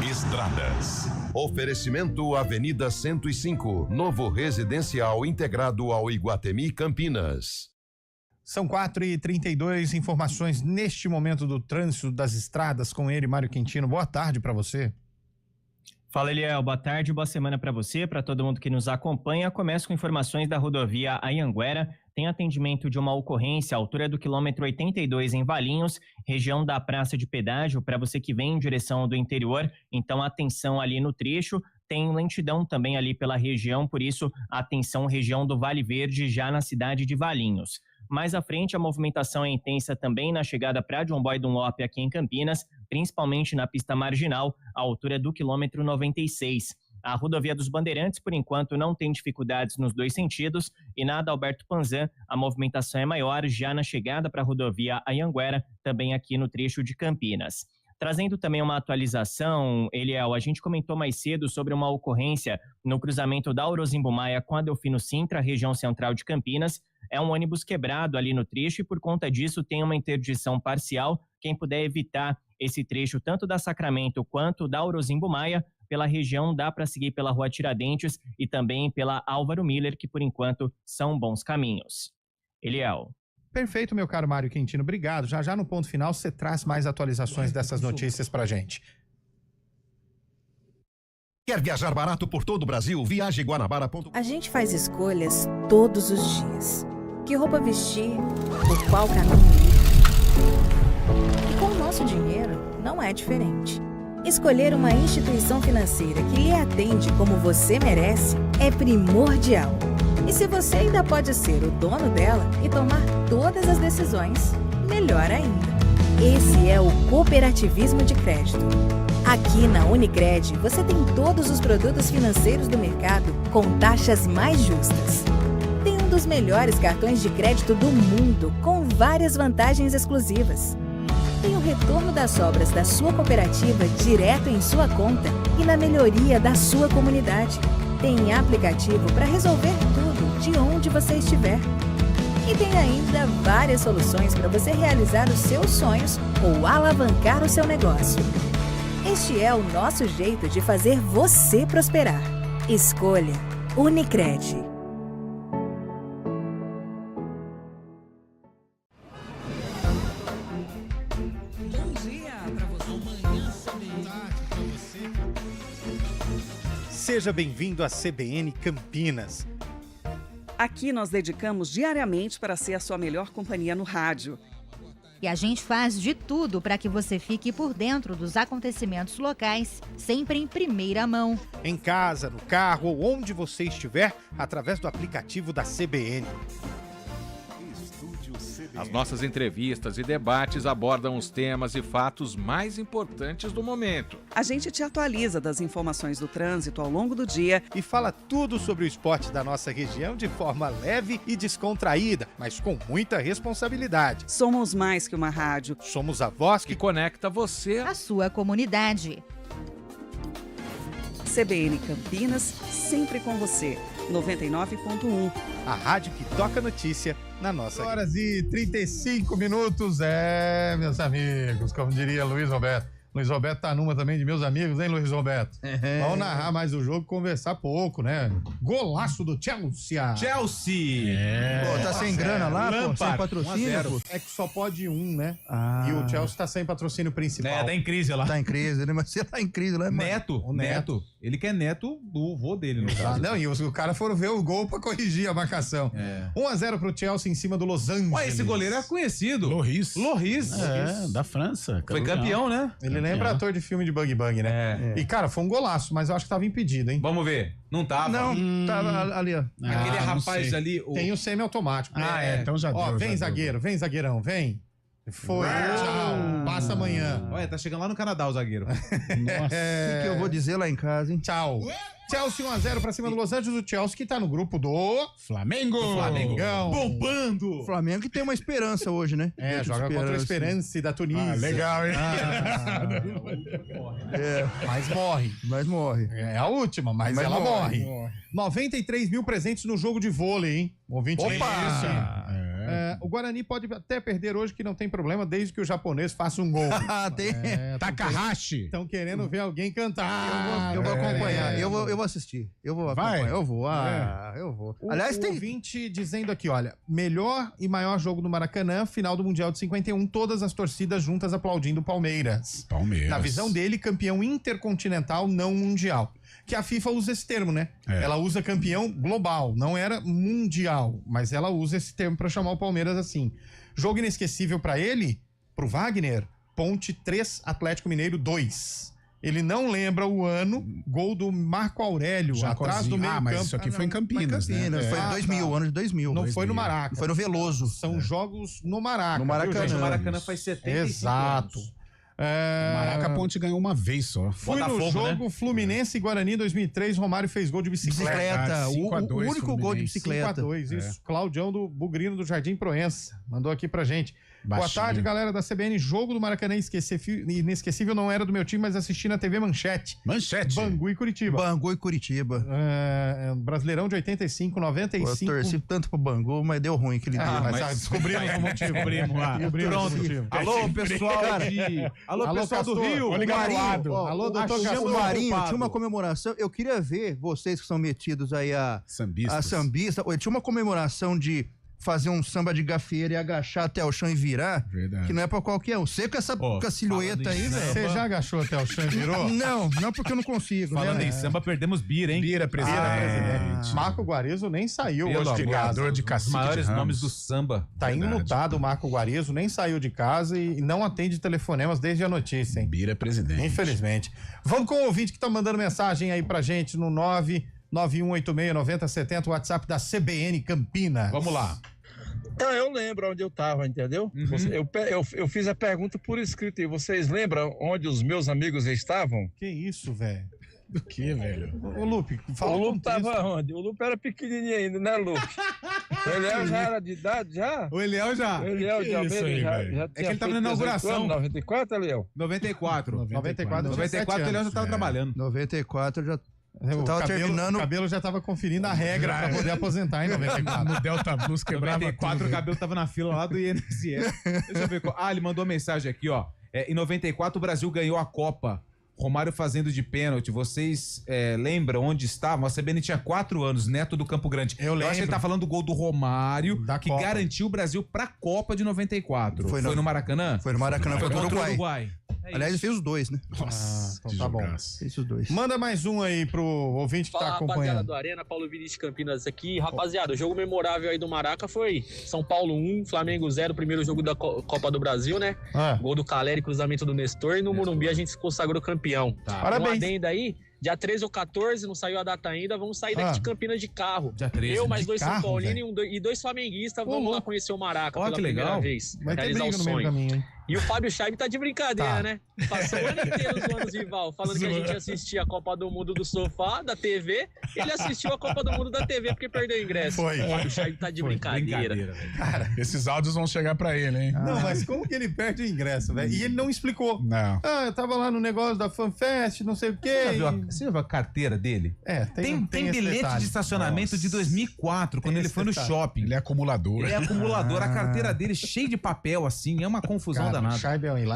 Estradas. Oferecimento Avenida 105, novo residencial integrado ao Iguatemi Campinas.
São 4h32, informações neste momento do trânsito das estradas com ele, Mário Quintino. Boa tarde para você.
Fala, Eliel. Boa tarde, boa semana para você, para todo mundo que nos acompanha. Começo com informações da rodovia Anhanguera. Tem atendimento de uma ocorrência à altura do quilômetro 82 em Valinhos, região da Praça de Pedágio, para você que vem em direção do interior. Então, atenção ali no trecho. Tem lentidão também ali pela região, por isso, atenção, região do Vale Verde, já na cidade de Valinhos. Mais à frente, a movimentação é intensa também na chegada para John Boy Dunlop aqui em Campinas, principalmente na pista marginal, à altura do quilômetro 96. A rodovia dos Bandeirantes, por enquanto, não tem dificuldades nos dois sentidos, e na Adalberto Panzan, a movimentação é maior já na chegada para a rodovia Anhanguera, também aqui no trecho de Campinas. Trazendo também uma atualização, Eliel, a gente comentou mais cedo sobre uma ocorrência no cruzamento da Orozimbo Maia com a Delfino Sintra, região central de Campinas. É um ônibus quebrado ali no trecho e por conta disso tem uma interdição parcial. Quem puder evitar esse trecho tanto da Sacramento quanto da Orozimbo Maia, pela região dá para seguir pela Rua Tiradentes e também pela Álvaro Miller, que por enquanto são bons caminhos. Eliel.
Perfeito, meu caro Mário Quintino, obrigado. Já no ponto final você traz mais atualizações dessas notícias pra gente.
Quer viajar barato por todo o Brasil? Viaje Guanabara.com.
A gente faz escolhas todos os dias. Que roupa vestir, por qual caminho ir. E com o nosso dinheiro não é diferente. Escolher uma instituição financeira que lhe atende como você merece é primordial. E se você ainda pode ser o dono dela e tomar todas as decisões, melhor ainda. Esse é o cooperativismo de crédito. Aqui na Unicred, você tem todos os produtos financeiros do mercado com taxas mais justas. Tem um dos melhores cartões de crédito do mundo, com várias vantagens exclusivas. Tem o retorno das obras da sua cooperativa direto em sua conta e na melhoria da sua comunidade. Tem aplicativo para resolver tudo de onde você estiver. E tem ainda várias soluções para você realizar os seus sonhos ou alavancar o seu negócio. Este é o nosso jeito de fazer você prosperar. Escolha Unicred.
Seja bem-vindo à CBN Campinas.
Aqui nós dedicamos diariamente para ser a sua melhor companhia no rádio. E a gente faz de tudo para que você fique por dentro dos acontecimentos locais, sempre em primeira mão.
Em casa, no carro ou onde você estiver, através do aplicativo da CBN.
As nossas entrevistas e debates abordam os temas e fatos mais importantes do momento.
A gente te atualiza das informações do trânsito ao longo do dia
e fala tudo sobre o esporte da nossa região de forma leve e descontraída, mas com muita responsabilidade.
Somos mais que uma rádio.
Somos a voz que
conecta você
à sua comunidade.
CBN Campinas, sempre com você. 99.1.
A rádio que toca notícia na nossa...
Horas e 35 minutos, meus amigos, como diria Luiz Roberto. Luiz Roberto tá numa também de meus amigos, hein, Luiz Roberto? Vamos narrar mais o jogo, conversar pouco, né? Golaço do Chelsea!
Pô, tá sem grana lá, pô, sem patrocínio?
É que só pode um, né? E o Chelsea tá sem patrocínio principal.
Tá em crise lá.
Tá em crise, né? Mas você tá em crise, né?
Neto. Ele quer neto do vô dele, no caso.
Não, e os caras foram ver o gol pra corrigir a marcação. 1-0 pro Chelsea em cima do Los Angeles.
Ué, esse goleiro é conhecido.
Loris.
Da
França.
Foi campeão, né?
Ele lembra ator de filme de Bug Bang, né? E, cara, foi um golaço, mas eu acho que tava impedido, hein?
Vamos ver. Não tava?
Não, tava ali, ó.
Aquele rapaz ali...
Tem o semi-automático.
Então já deu.
Ó, vem zagueiro, vem zagueirão, vem. Foi. Tchau. Passa amanhã.
Olha, tá chegando lá no Canadá o zagueiro.
Nossa. O que eu vou dizer lá em casa, hein?
Tchau. Chelsea 1-0 pra cima do Los Angeles. O Chelsea que tá no grupo do
Flamengo.
Bombando.
O Flamengo que tem uma esperança hoje, né?
Joga contra a Esperance da Tunísia.
Legal, hein?
Mas morre. É a última, mas ela morre. 93 mil presentes no jogo de vôlei, hein? Ouvinte.
Opa!
O Guarani pode até perder hoje, que não tem problema, desde que o japonês faça um gol.
Takahashi.
Estão querendo ver alguém cantar.
Eu vou acompanhar. Eu vou assistir. Eu vou acompanhar. Eu vou. Eu vou.
Aliás, tem ouvinte dizendo aqui, olha, melhor e maior jogo do Maracanã, final do Mundial de 51, todas as torcidas juntas aplaudindo o Palmeiras. Na visão dele, campeão intercontinental, não mundial. Que a FIFA usa esse termo, né? Ela usa campeão global, não era mundial, mas ela usa esse termo pra chamar o Palmeiras assim. Jogo inesquecível pra ele, pro Wagner, Ponte 3, Atlético Mineiro 2. Ele não lembra o ano, gol do Marco Aurélio, atrás do meio campo.
Mas isso aqui foi em Campinas, né?
Foi em 2000, ano de 2000.
Não foi no Maraca.
Foi no Veloso.
São jogos no Maraca.
No Maracanã.
O Maracanã faz 75
Exato.
anos.
Maraca Ponte ganhou uma vez só.
Fui no jogo Fluminense e Guarani 2003, Romário fez gol de bicicleta.
O único gol de bicicleta.
5-2, isso. Claudião do Bugrino do Jardim Proença mandou aqui pra gente. Boa tarde, galera da CBN. Jogo do Maracanã inesquecível, não era do meu time, mas assisti na TV Manchete. Bangu e Curitiba. Brasileirão de 85, 95.
Eu torci tanto pro Bangu, mas deu ruim aquele dia.
Mas descobrimos o motivo.
Pronto.
Alô, pessoal Alô, pessoal do Rio.
Alô, doutor
Castor Marinho. Tinha uma comemoração. Eu queria ver vocês que são metidos aí a sambista. Tinha uma comemoração de fazer um samba de gafieira e agachar até o chão e virar.
Verdade.
Que não é pra qualquer um. Você com essa com a silhueta aí, velho.
Você já agachou até o chão e virou?
Não porque eu não consigo.
Falando em samba, perdemos Bira, hein?
Bira, presidente.
Marco Guarezo nem saiu hoje de casa.
De
Os maiores nomes do samba.
Tá enlutado o Marco Guarezo, nem saiu de casa e não atende telefonemas desde a notícia, hein?
Bira, presidente.
Infelizmente. Vamos com o ouvinte que tá mandando mensagem aí pra gente no 991869070, WhatsApp da CBN Campinas.
Vamos lá.
Eu lembro onde eu tava, entendeu? Eu fiz a pergunta por escrito. E vocês lembram onde os meus amigos estavam?
Que isso, velho?
Do que, velho?
Ô, Lupe, fala.
O Lupe tava onde? O Lupe era pequenininho ainda, né, Lupe? O Eliel já era de idade, já?
O Eliel já.
O Eliel de Almeida já
É que ele tava na inauguração.
94, Eliel?
94.
94
o Eliel já tava trabalhando.
94 já...
O cabelo já tava conferindo a regra pra poder aposentar em 94.
No Delta Blues quebrava
94
tudo.
O cabelo tava na fila lá do INSS. Deixa eu ver. Ele mandou mensagem aqui, ó. Em 94 o Brasil ganhou a Copa. Romário fazendo de pênalti. Vocês lembram onde estavam? A CBN tinha 4 anos, Neto do Campo Grande.
Eu lembro.
Acho que ele tá falando do gol do Romário, que garantiu o Brasil pra Copa de 94. Foi no Maracanã?
Foi no Maracanã, foi contra o Uruguai. Aliás, ele fez os dois, né?
Nossa, então tá bom.
Fez os dois.
Manda mais um aí pro ouvinte que tá acompanhando.
Rapaziada do Arena, Paulo Vinícius Campinas aqui. Rapaziada, o jogo memorável aí do Maraca foi São Paulo 1, Flamengo 0, primeiro jogo da Copa do Brasil, né? Gol do Caleri, cruzamento do Nestor, e no Morumbi a gente se consagrou campeão.
Parabéns.
Um adendo aí, dia 13 ou 14, não saiu a data ainda, vamos sair daqui de Campinas de carro.
Dia 13,
eu, mais dois
carro,
São Paulinos e dois flamenguistas, vamos lá conhecer o Maraca pela primeira vez.
Vai ter
realizar
briga
o
no meio do
sonho.
caminho, hein?
E o Fábio Scheib tá de brincadeira, né? Passou o ano inteiro zoando o rival, falando que a gente assistia a Copa do Mundo do sofá, da TV. Ele assistiu a Copa do Mundo da TV porque perdeu o ingresso.
Foi.
O Fábio Scheib tá de brincadeira.
Cara, esses áudios vão chegar pra ele, hein?
Não, mas como que ele perde o ingresso, velho? E ele não explicou.
Não.
Eu tava lá no negócio da FanFest, não sei o quê.
Você já viu a carteira dele?
Tem
bilhete de estacionamento de 2004, quando ele foi no shopping.
Ele é acumulador.
Ele é acumulador, a carteira dele cheia de papel, assim, é uma confusão danada.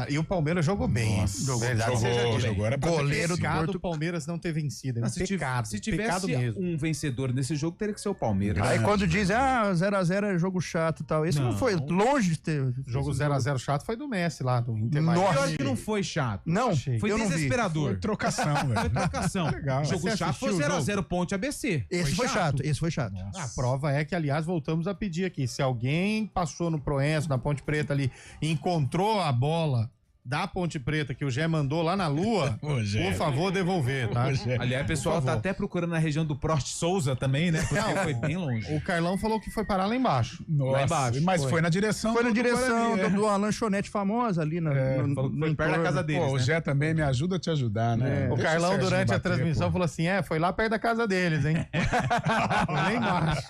E o Palmeiras jogou bem.
Nossa,
verdade
jogou. Era
goleiro do Palmeiras não ter vencido. É um pecado.
Se tivesse
pecado mesmo.
um vencedor nesse jogo, teria que ser o Palmeiras.
Aí quando diz, 0x0 é jogo chato e tal. Esse não foi longe de ter.
Jogo 0x0 chato foi do Messi lá, do Inter.
Eu acho que não foi chato.
Não,
foi desesperador.
Foi trocação, velho.
Foi trocação.
Legal.
Jogo chato foi 0x0 Ponte ABC.
Esse foi chato. Esse foi chato.
A prova é que, aliás, voltamos a pedir aqui. Se alguém passou no Proenço, na Ponte Preta ali, e encontrou a bola da Ponte Preta que o Gé mandou lá na Lua, por favor, devolver, tá?
Aliás, o pessoal tá até procurando na região do Prost Souza também, né? Porque foi bem longe.
O Carlão falou que foi parar lá embaixo.
Nossa, lá embaixo. Mas foi na direção
do Guarani,
de
uma lanchonete famosa ali
foi perto da casa dele.
O Gé também me ajuda a te ajudar, né?
O Carlão, durante a transmissão, falou assim: foi lá perto da casa deles, hein? Lá embaixo.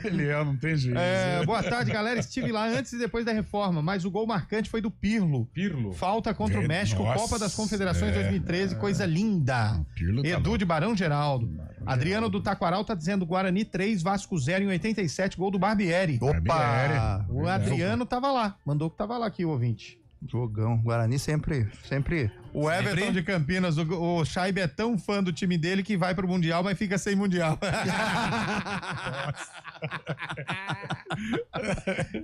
Ele não tem jeito.
Boa tarde, galera. Estive lá antes e depois da reforma, mas o gol marcante foi do Pirlo. Falta contra o México, Copa das Confederações 2013, coisa linda. Edu de Barão Geraldo. Adriano do Taquaral tá dizendo Guarani 3, Vasco 0 em 87, gol do Barbieri.
Opa!
O Adriano tava lá, mandou que tava lá aqui o ouvinte.
Jogão. Guarani sempre.
O Everton de Campinas, o Scheib é tão fã do time dele que vai pro Mundial, mas fica sem Mundial.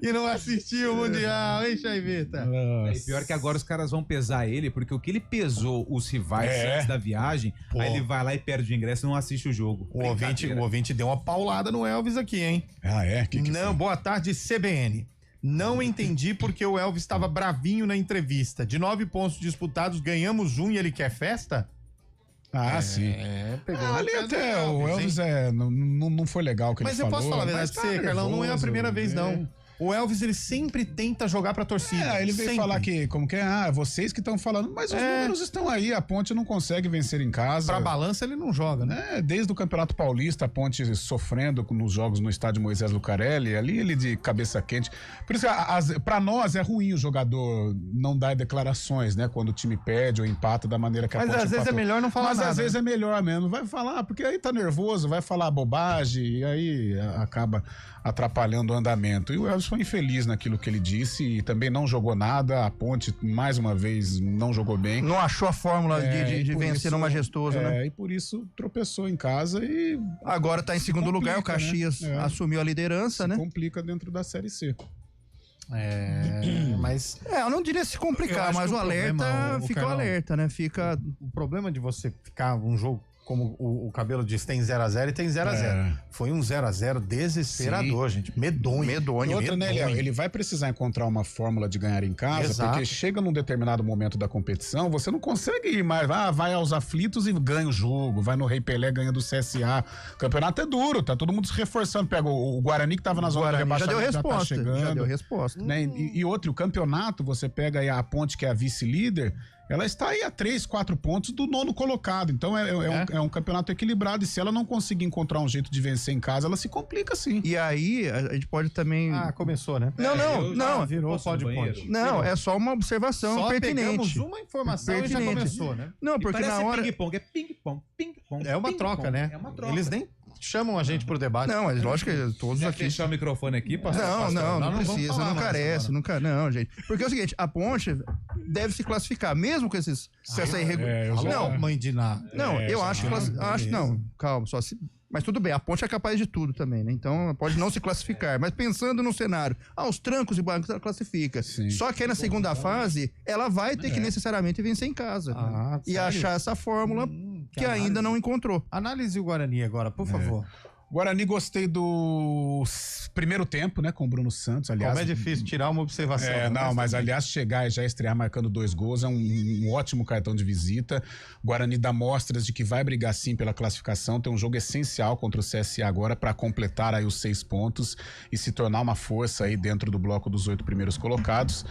E não assistiu o Mundial, hein, Scheibeta?
É pior que agora os caras vão pesar ele, porque o que ele pesou os rivais antes da viagem, aí ele vai lá e perde o ingresso e não assiste o jogo.
O ouvinte deu uma paulada no Elvis aqui, hein? Não, boa tarde, CBN. Não entendi porque o Elvis estava bravinho na entrevista. De 9 pontos disputados, ganhamos 1 e ele quer festa?
Sim. Ali até o Elvis não foi legal o que ele falou.
Mas eu posso falar a verdade pra você, Carlão, não é a primeira vez, não. O Elvis, ele sempre tenta jogar pra torcida.
Ele veio falar que, vocês que estão falando, mas os números estão aí, a Ponte não consegue vencer em casa.
Pra balança ele não joga, né?
Desde o Campeonato Paulista, a Ponte sofrendo nos jogos no estádio Moisés Lucarelli, ali ele de cabeça quente. Por isso, pra nós é ruim o jogador não dar declarações, né? Quando o time perde ou empata da maneira que a Ponte
Mas às vezes é melhor não falar nada.
Mas às vezes é melhor mesmo. Vai falar, porque aí tá nervoso, vai falar bobagem e aí acaba atrapalhando o andamento. E o Elvis foi infeliz naquilo que ele disse e também não jogou nada. A Ponte, mais uma vez, não jogou bem.
Não achou a fórmula de vencer no Majestoso, né?
E por isso tropeçou em casa e...
Agora tá em segundo lugar, o Caxias assumiu a liderança, né?
Complica dentro da Série C.
Mas...
eu não diria se complicar, mas o alerta fica o alerta, né?
O problema de você ficar um jogo como o Cabelo diz, tem 0x0 e tem 0x0. Foi um 0x0 desesperador, gente. Medonho.
E outra, né, ele vai precisar encontrar uma fórmula de ganhar em casa, porque chega num determinado momento da competição, você não consegue ir mais. Vai aos aflitos e ganha o jogo, vai no Rei Pelé, ganha do CSA. O campeonato é duro, tá todo mundo se reforçando. Pega o Guarani que tava na zona de rebaixamento, já tá chegando.
Já deu resposta.
Né? E outro, o campeonato, você pega aí a Ponte, que é a vice-líder, ela está aí a 3, 4 pontos do 9º colocado. Então é um campeonato equilibrado. E se ela não conseguir encontrar um jeito de vencer em casa, ela se complica sim.
E aí, a gente pode também...
começou, né?
Não.
Virou pode.
Não, é só uma observação pertinente.
Só pegamos uma informação e já começou, né?
Não, porque na hora...
ping-pong, é ping-pong, ping-pong.
É uma troca, né?
É uma troca.
Eles nem chamam a gente pro debate.
Não, mas lógico que todos aqui...
Fechar o microfone aqui,
pastor? Não precisa, não carece, não, gente. Porque é o seguinte, a Ponte deve se classificar, mesmo com essa irregularidade.
Não, mãe de nada.
Não, eu acho que... Não, calma, só se Mas tudo bem, a Ponte é capaz de tudo também, né? Então pode não se classificar. Mas pensando no cenário, os trancos e barrancos ela classifica. Sim. Só que aí na segunda fase, ela vai ter que necessariamente vencer em casa. E achar essa fórmula que ainda não encontrou.
Analise o Guarani agora, por favor.
Guarani, gostei do primeiro tempo, né, com o Bruno Santos, aliás.
Como é difícil tirar uma observação.
Mas aliás, chegar e já estrear marcando 2 gols é um ótimo cartão de visita. Guarani dá mostras de que vai brigar sim pela classificação, tem um jogo essencial contra o CSA agora para completar aí os 6 pontos e se tornar uma força aí dentro do bloco dos 8 primeiros colocados.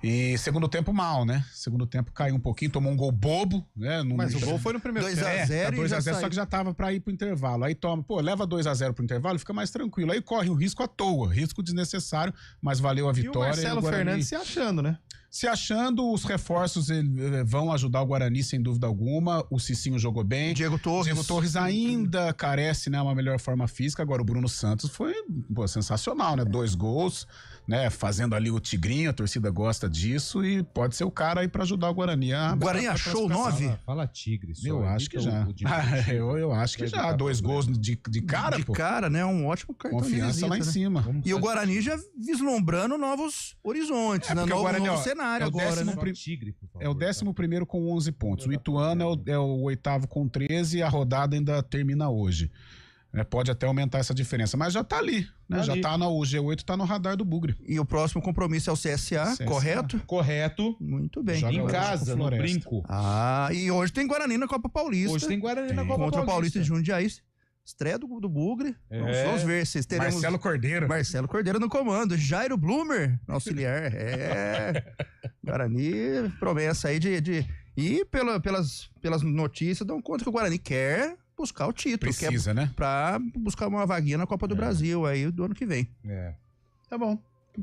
E segundo tempo mal, né? Segundo tempo caiu um pouquinho, tomou um gol bobo, né?
Mas o gol foi no primeiro tempo.
2x0
2x0, só que já tava pra ir pro intervalo. Aí toma, leva 2x0 pro intervalo, fica mais tranquilo. Aí corre um risco à toa, risco desnecessário, mas valeu a vitória.
E o Marcelo Fernandes se achando, né?
Se achando, os reforços vão ajudar o Guarani, sem dúvida alguma. O Cicinho jogou bem.
Diego Torres
ainda carece, né, uma melhor forma física. Agora o Bruno Santos foi sensacional, né? 2 gols, né? Fazendo ali o tigrinho, a torcida gosta disso e pode ser o cara aí pra ajudar o Guarani.
O Guarani achou 9?
Fala tigre.
Eu acho que já. Eu acho que já. 2 gols de cara,
pô. De cara, né? Um ótimo cartão de
confiança
visita,
lá em cima.
E o Guarani já vislumbrando novos horizontes, né? Novo cenário agora, né?
É o 11º com 11 pontos. O Ituano é o 8º com 13 e a rodada ainda termina hoje. Pode até aumentar essa diferença, mas já tá ali, né? Já tá o G8, tá no radar do Bugre.
E o próximo compromisso é o CSA. Correto?
Correto.
Muito bem.
Joga em casa, no Brinco.
E hoje tem Guarani na Copa Paulista.
Hoje tem Guarani na Copa Paulista.
Contra o Paulista de Jundiaí. Estreia do Bugre. Vamos ver se teremos... Marcelo Cordeiro no comando. Jairo Blumer no auxiliar. Guarani, promessa aí de... E pelas notícias, dão conta que o Guarani quer buscar o título.
Precisa, né?
Pra buscar uma vaguinha na Copa do Brasil aí do ano que vem.
Tá bom.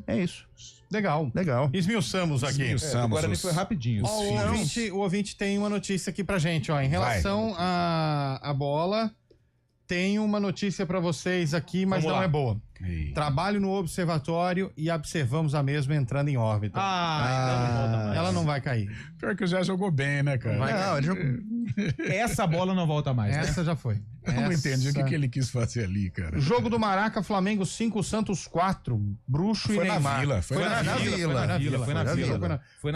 É isso.
Legal. Esmiuçamos aqui.
O Guarani foi rapidinho.
O ouvinte tem uma notícia aqui pra gente, ó. Em relação à bola, tem uma notícia pra vocês aqui, mas não é boa. Trabalho no observatório e observamos a mesma entrando em órbita. Ela não vai cair.
Pior que já jogou bem, né, cara?
Essa bola não volta mais.
Essa já foi.
Eu não entendi o que ele quis fazer ali, cara.
Jogo do Maraca, Flamengo 5, Santos 4. Bruxo e Neymar.
Foi na Vila.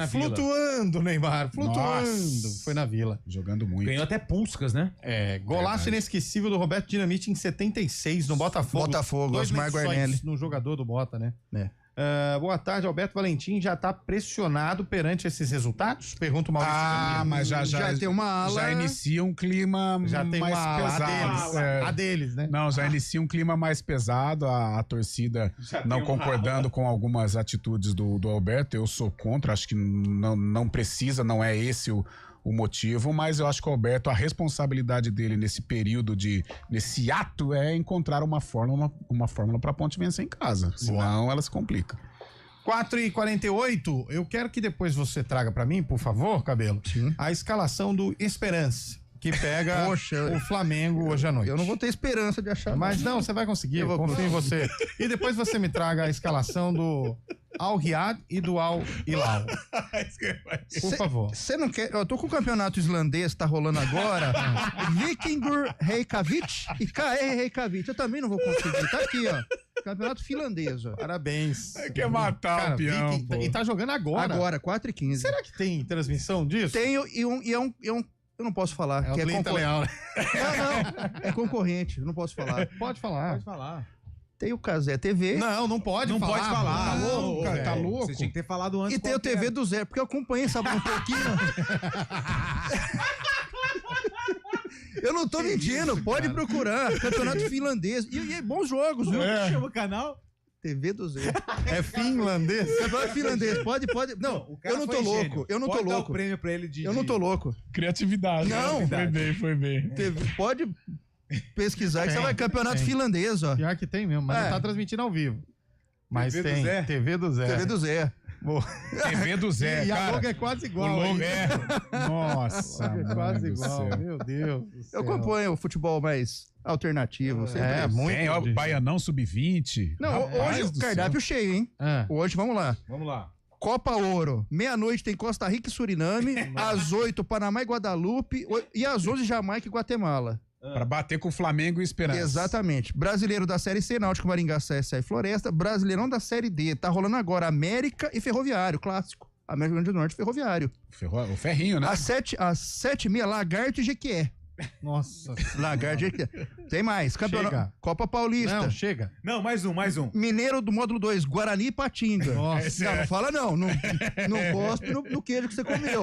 Flutuando, Neymar. Flutuando.
Nossa.
Foi na Vila.
Jogando muito.
Ganhou até Puskas, né?
Golaço inesquecível do Roberto Dinamite em 76 no Botafogo.
Osmar Guarnelli.
No jogador do Bota, né? Boa tarde, Alberto Valentim já tá pressionado perante esses resultados? Pergunta o Maurício.
Mas já
tem uma ala.
Já inicia um clima
já tem
mais
uma
pesado.
A deles, né?
Não, já inicia um clima mais pesado, a torcida não concordando com algumas atitudes do Alberto. Eu sou contra, acho que não precisa, não é esse o motivo, mas eu acho que o Alberto, a responsabilidade dele nesse período nesse ato é encontrar uma fórmula para a Ponte vencer em casa, senão ela se complica.
4h48, eu quero que depois você traga para mim, por favor, Cabelo, a escalação do Esperance, que pega o Flamengo hoje à noite.
Eu não vou ter esperança de achar.
Mas não, você vai conseguir, eu confio em você. E depois você me traga a escalação do Al-Riyad e do Al-Hilal. Por favor.
Você não quer... Eu tô com o campeonato islandês, tá rolando agora. Vikingur Reykjavik e KR Reykjavik. Eu também não vou conseguir. Tá aqui, ó. Campeonato finlandês, ó.
Parabéns.
Quer matar o peão,
e tá jogando agora.
Agora, 4h15.
Será que tem transmissão disso?
Tenho, eu não posso falar.
É o Clinton Leal.
Não. É concorrente, eu não posso falar.
Pode falar.
Pode falar.
Tem o Casé TV.
Não pode falar.
Não pode falar.
Tá louco, cara.
Tá louco. Você tinha que ter falado antes.
E tem o TV do Zé, porque eu acompanhei, sabe, um pouquinho. Eu não tô mentindo, pode procurar. Campeonato finlandês. E bons jogos, viu?
Como chama o canal?
TV do Zé.
É finlandês?
Campeonato finlandês, pode. Não, eu não tô louco. Eu não tô louco.
Dar o prêmio pra ele
eu não tô louco.
Criatividade.
Não.
Foi bem.
Pode pesquisar que você vai campeonato finlandês, ó.
Pior que tem mesmo, mas não tá transmitindo ao vivo. Mas
TV
tem
do Zé.
TV do Zé.
TV do Zé.
TV do Zé,
e
cara.
a logo é quase igual.
O logo Nossa,
é quase igual. Meu Deus do céu.
Eu acompanho o futebol mais alternativo.
Muito.
Tem, ó, Baianão Sub-20.
Não, hoje o cardápio cheio, hein? Hoje, vamos lá. Copa Ouro, meia-noite tem Costa Rica e Suriname, às 8 Panamá e Guadalupe e às 11 Jamaica e Guatemala.
Pra bater com o Flamengo e Esperança.
Exatamente. Brasileiro da Série C, Náutico, Maringá, CSA e Floresta. Brasileirão da Série D. Tá rolando agora América e Ferroviário, clássico. América do Rio Grande do Norte, Ferroviário.
O ferrinho, né?
Às 7h30, Lagarto e Jequié.
Nossa.
Lagarto e Jequié. Tem mais. Campeonato. Copa Paulista.
Não, chega.
Não, mais um.
Mineiro do módulo 2, Guarani e Patinga.
Nossa.
Não fala não. Não cospe no queijo que você comeu.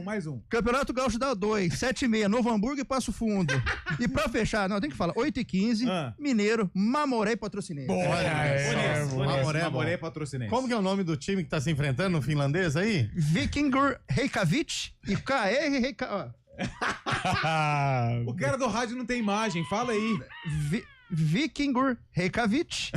Mais um.
Campeonato Gaúcho da 2, 7h30, Novo Hamburgo e Passo Fundo. E pra fechar, tem que falar, 8h15, Mineiro, Mamoré e Patrocinense.
Mamoré e Patrocinense.
Como que é o nome do time que tá se enfrentando no finlandês aí?
Vikingur Reykjavik e KR Reykjavik.
O cara do rádio não tem imagem, fala aí.
Vikingur Reykjavik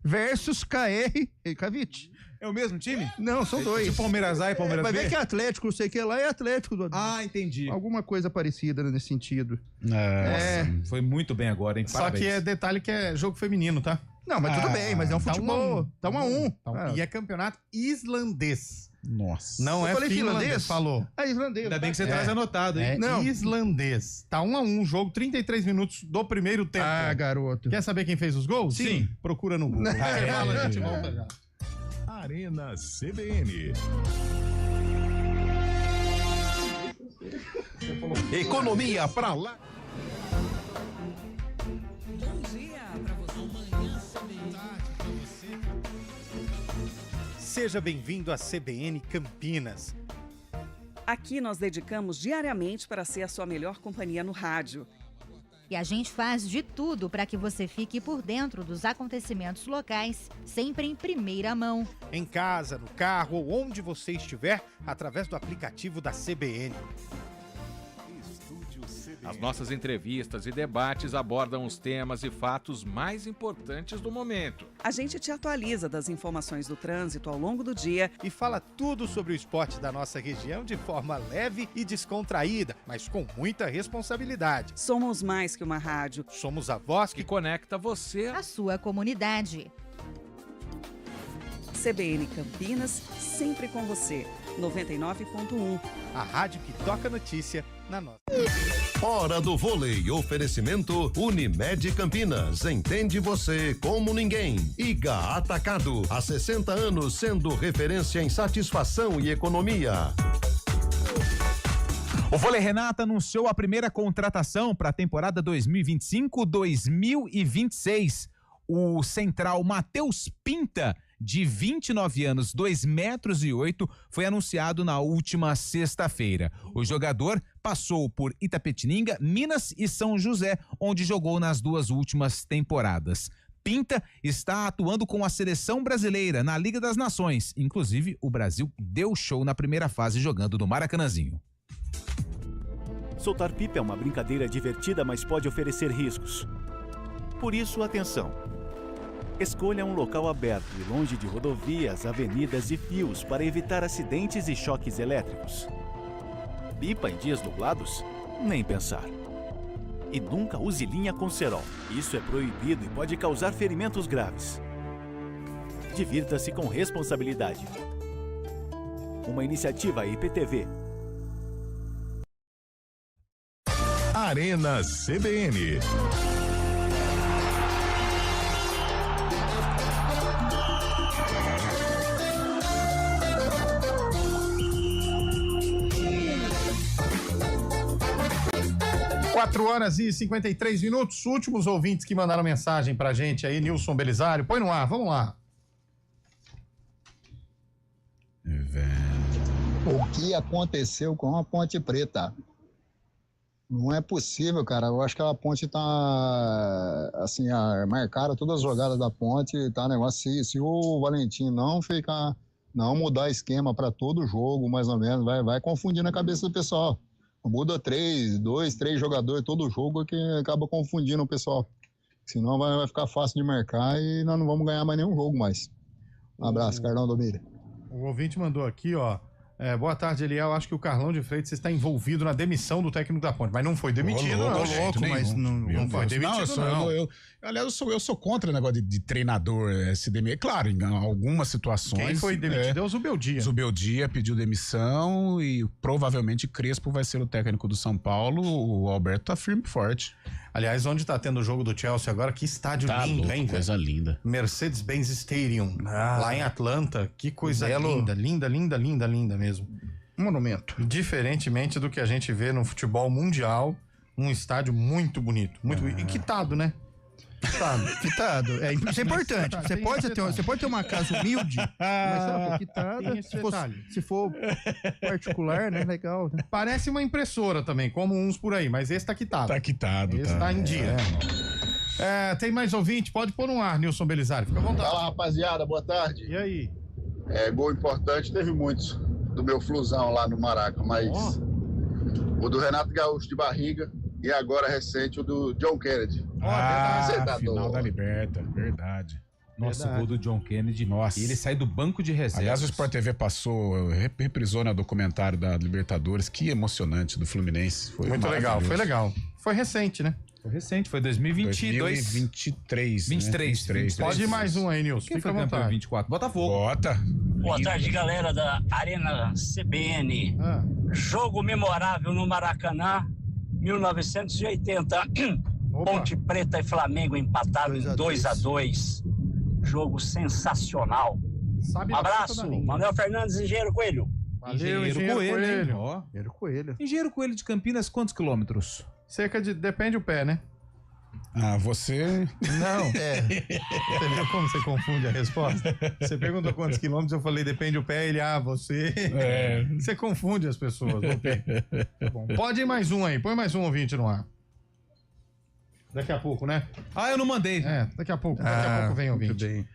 versus KR Reykjavik.
É o mesmo time?
Não, são dois.
Tipo Palmeiras A e Palmeiras B?
Vai ver que é Atlético, não sei o que lá, é Atlético.
Entendi.
Alguma coisa parecida nesse sentido.
Nossa, foi muito bem agora, hein?
Parabéns. Só que é detalhe que é jogo feminino, tá?
Não, mas tudo bem, mas é um futebol. Tá 1-1.
E é campeonato islandês.
Nossa.
Não é finlandês? Falou.
É islandês.
Ainda bem que você traz anotado, hein?
É islandês. Tá 1-1, jogo 33 minutos do primeiro tempo.
Ah, garoto.
Quer saber quem fez os gols?
Sim.
Procura no Google.
A gente volta já. Arena CBN. Economia pra lá.
Bom dia pra você.
Seja bem-vindo à CBN Campinas.
Aqui nós dedicamos diariamente para ser a sua melhor companhia no rádio.
E a gente faz de tudo para que você fique por dentro dos acontecimentos locais, sempre em primeira mão.
Em casa, no carro ou onde você estiver, através do aplicativo da CBN.
As nossas entrevistas e debates abordam os temas e fatos mais importantes do momento.
A gente te atualiza das informações do trânsito ao longo do dia
e fala tudo sobre o esporte da nossa região de forma leve e descontraída, mas com muita responsabilidade.
Somos mais que uma rádio.
Somos a voz
que conecta você
à sua comunidade.
CBN Campinas, sempre com você. 99.1.
A rádio que toca notícia na nossa.
Hora do vôlei. Oferecimento Unimed Campinas. Entende você como ninguém. Iga Atacado. Há 60 anos sendo referência em satisfação e economia.
O Vôlei Renata anunciou a primeira contratação para a temporada 2025-2026. O central Matheus Pinta, de 29 anos, 2,08 metros, foi anunciado na última sexta-feira. O jogador passou por Itapetininga, Minas e São José, onde jogou nas duas últimas temporadas. Pinta está atuando com a seleção brasileira na Liga das Nações. Inclusive, o Brasil deu show na primeira fase jogando no Maracanãzinho.
Soltar pipa é uma brincadeira divertida, mas pode oferecer riscos. Por isso, atenção. Escolha um local aberto e longe de rodovias, avenidas e fios para evitar acidentes e choques elétricos. Pipa em dias nublados? Nem pensar. E nunca use linha com cerol. Isso é proibido e pode causar ferimentos graves. Divirta-se com responsabilidade. Uma iniciativa IPTV.
Arena CBN.
Quatro horas e 53 minutos. Últimos ouvintes que mandaram mensagem pra gente aí, Nilson Belisário. Põe no ar, vamos lá.
O que aconteceu com a Ponte Preta? Não é possível, cara. Eu acho que a Ponte tá, assim, marcaram todas as jogadas da Ponte, tá negócio. Se o Valentim não mudar esquema para todo jogo, mais ou menos, vai confundindo a cabeça do pessoal. Muda 3 jogadores todo jogo que acaba confundindo o pessoal. Senão vai ficar fácil de marcar e nós não vamos ganhar mais nenhum jogo mais. Um abraço, Carlão Domira.
O ouvinte mandou aqui, ó. Boa tarde, Eliel. Acho que o Carlão de Freitas está envolvido na demissão do técnico da Ponte, mas não foi demitido,
mas
não foi demitido, não.
Aliás, eu sou contra o negócio de treinador se demitir. Claro, em algumas situações.
Quem foi demitido é o Zubeldia.
Zubeldia pediu demissão e provavelmente Crespo vai ser o técnico do São Paulo. O Alberto tá firme e forte.
Aliás, onde tá tendo o jogo do Chelsea agora, que estádio lindo,
louco,
hein?
Coisa linda.
Mercedes-Benz Stadium, lá em Atlanta. Que coisa linda mesmo.
Monumento.
Diferentemente do que a gente vê no futebol mundial, um estádio muito bonito. E quitado, né?
Quitado. Isso é importante. Você pode ter uma casa humilde, mas se ela for quitada, se for particular, né? Legal. Né?
Parece uma impressora também, como uns por aí, mas esse tá quitado.
Tá quitado.
Esse tá em dia. Tem mais ouvinte? Pode pôr no ar, Nilson Belisário. Fica à vontade.
Fala, rapaziada. Boa tarde.
E aí?
Gol importante, teve muitos do meu Flusão lá no Maraca, mas o do Renato Gaúcho de barriga e agora recente o do John Kennedy.
Final da Liberta, verdade.
Nossa, o gol do John Kennedy. Nossa. E ele sai do banco de reservas.
Aliás, o Sport TV reprisou no documentário da Libertadores. Que emocionante do Fluminense. Foi
muito legal, foi legal. Foi recente, né?
Foi recente, foi 2022.
2023.
Pode ir mais um aí, Nilson.
Quem foi campeão 24? Botafogo.
Bota.
Boa tarde, galera da Arena CBN. Jogo memorável no Maracanã, 1980. Ponte Preta e Flamengo empataram em 2-2. Jogo sensacional. Um abraço, Manuel Fernandes, Engenheiro Coelho.
Valeu, Engenheiro Coelho.
Engenheiro Coelho de Campinas, quantos quilômetros?
Depende o pé, né?
Você...
Não. Você viu como você confunde a resposta? Você perguntou quantos quilômetros, eu falei, depende o pé, ele, você... Você confunde as pessoas. Bom, pode ir mais um aí, põe mais um ouvinte no ar. Daqui a pouco, né?
Eu não mandei.
Daqui a pouco vem ouvinte. Bem.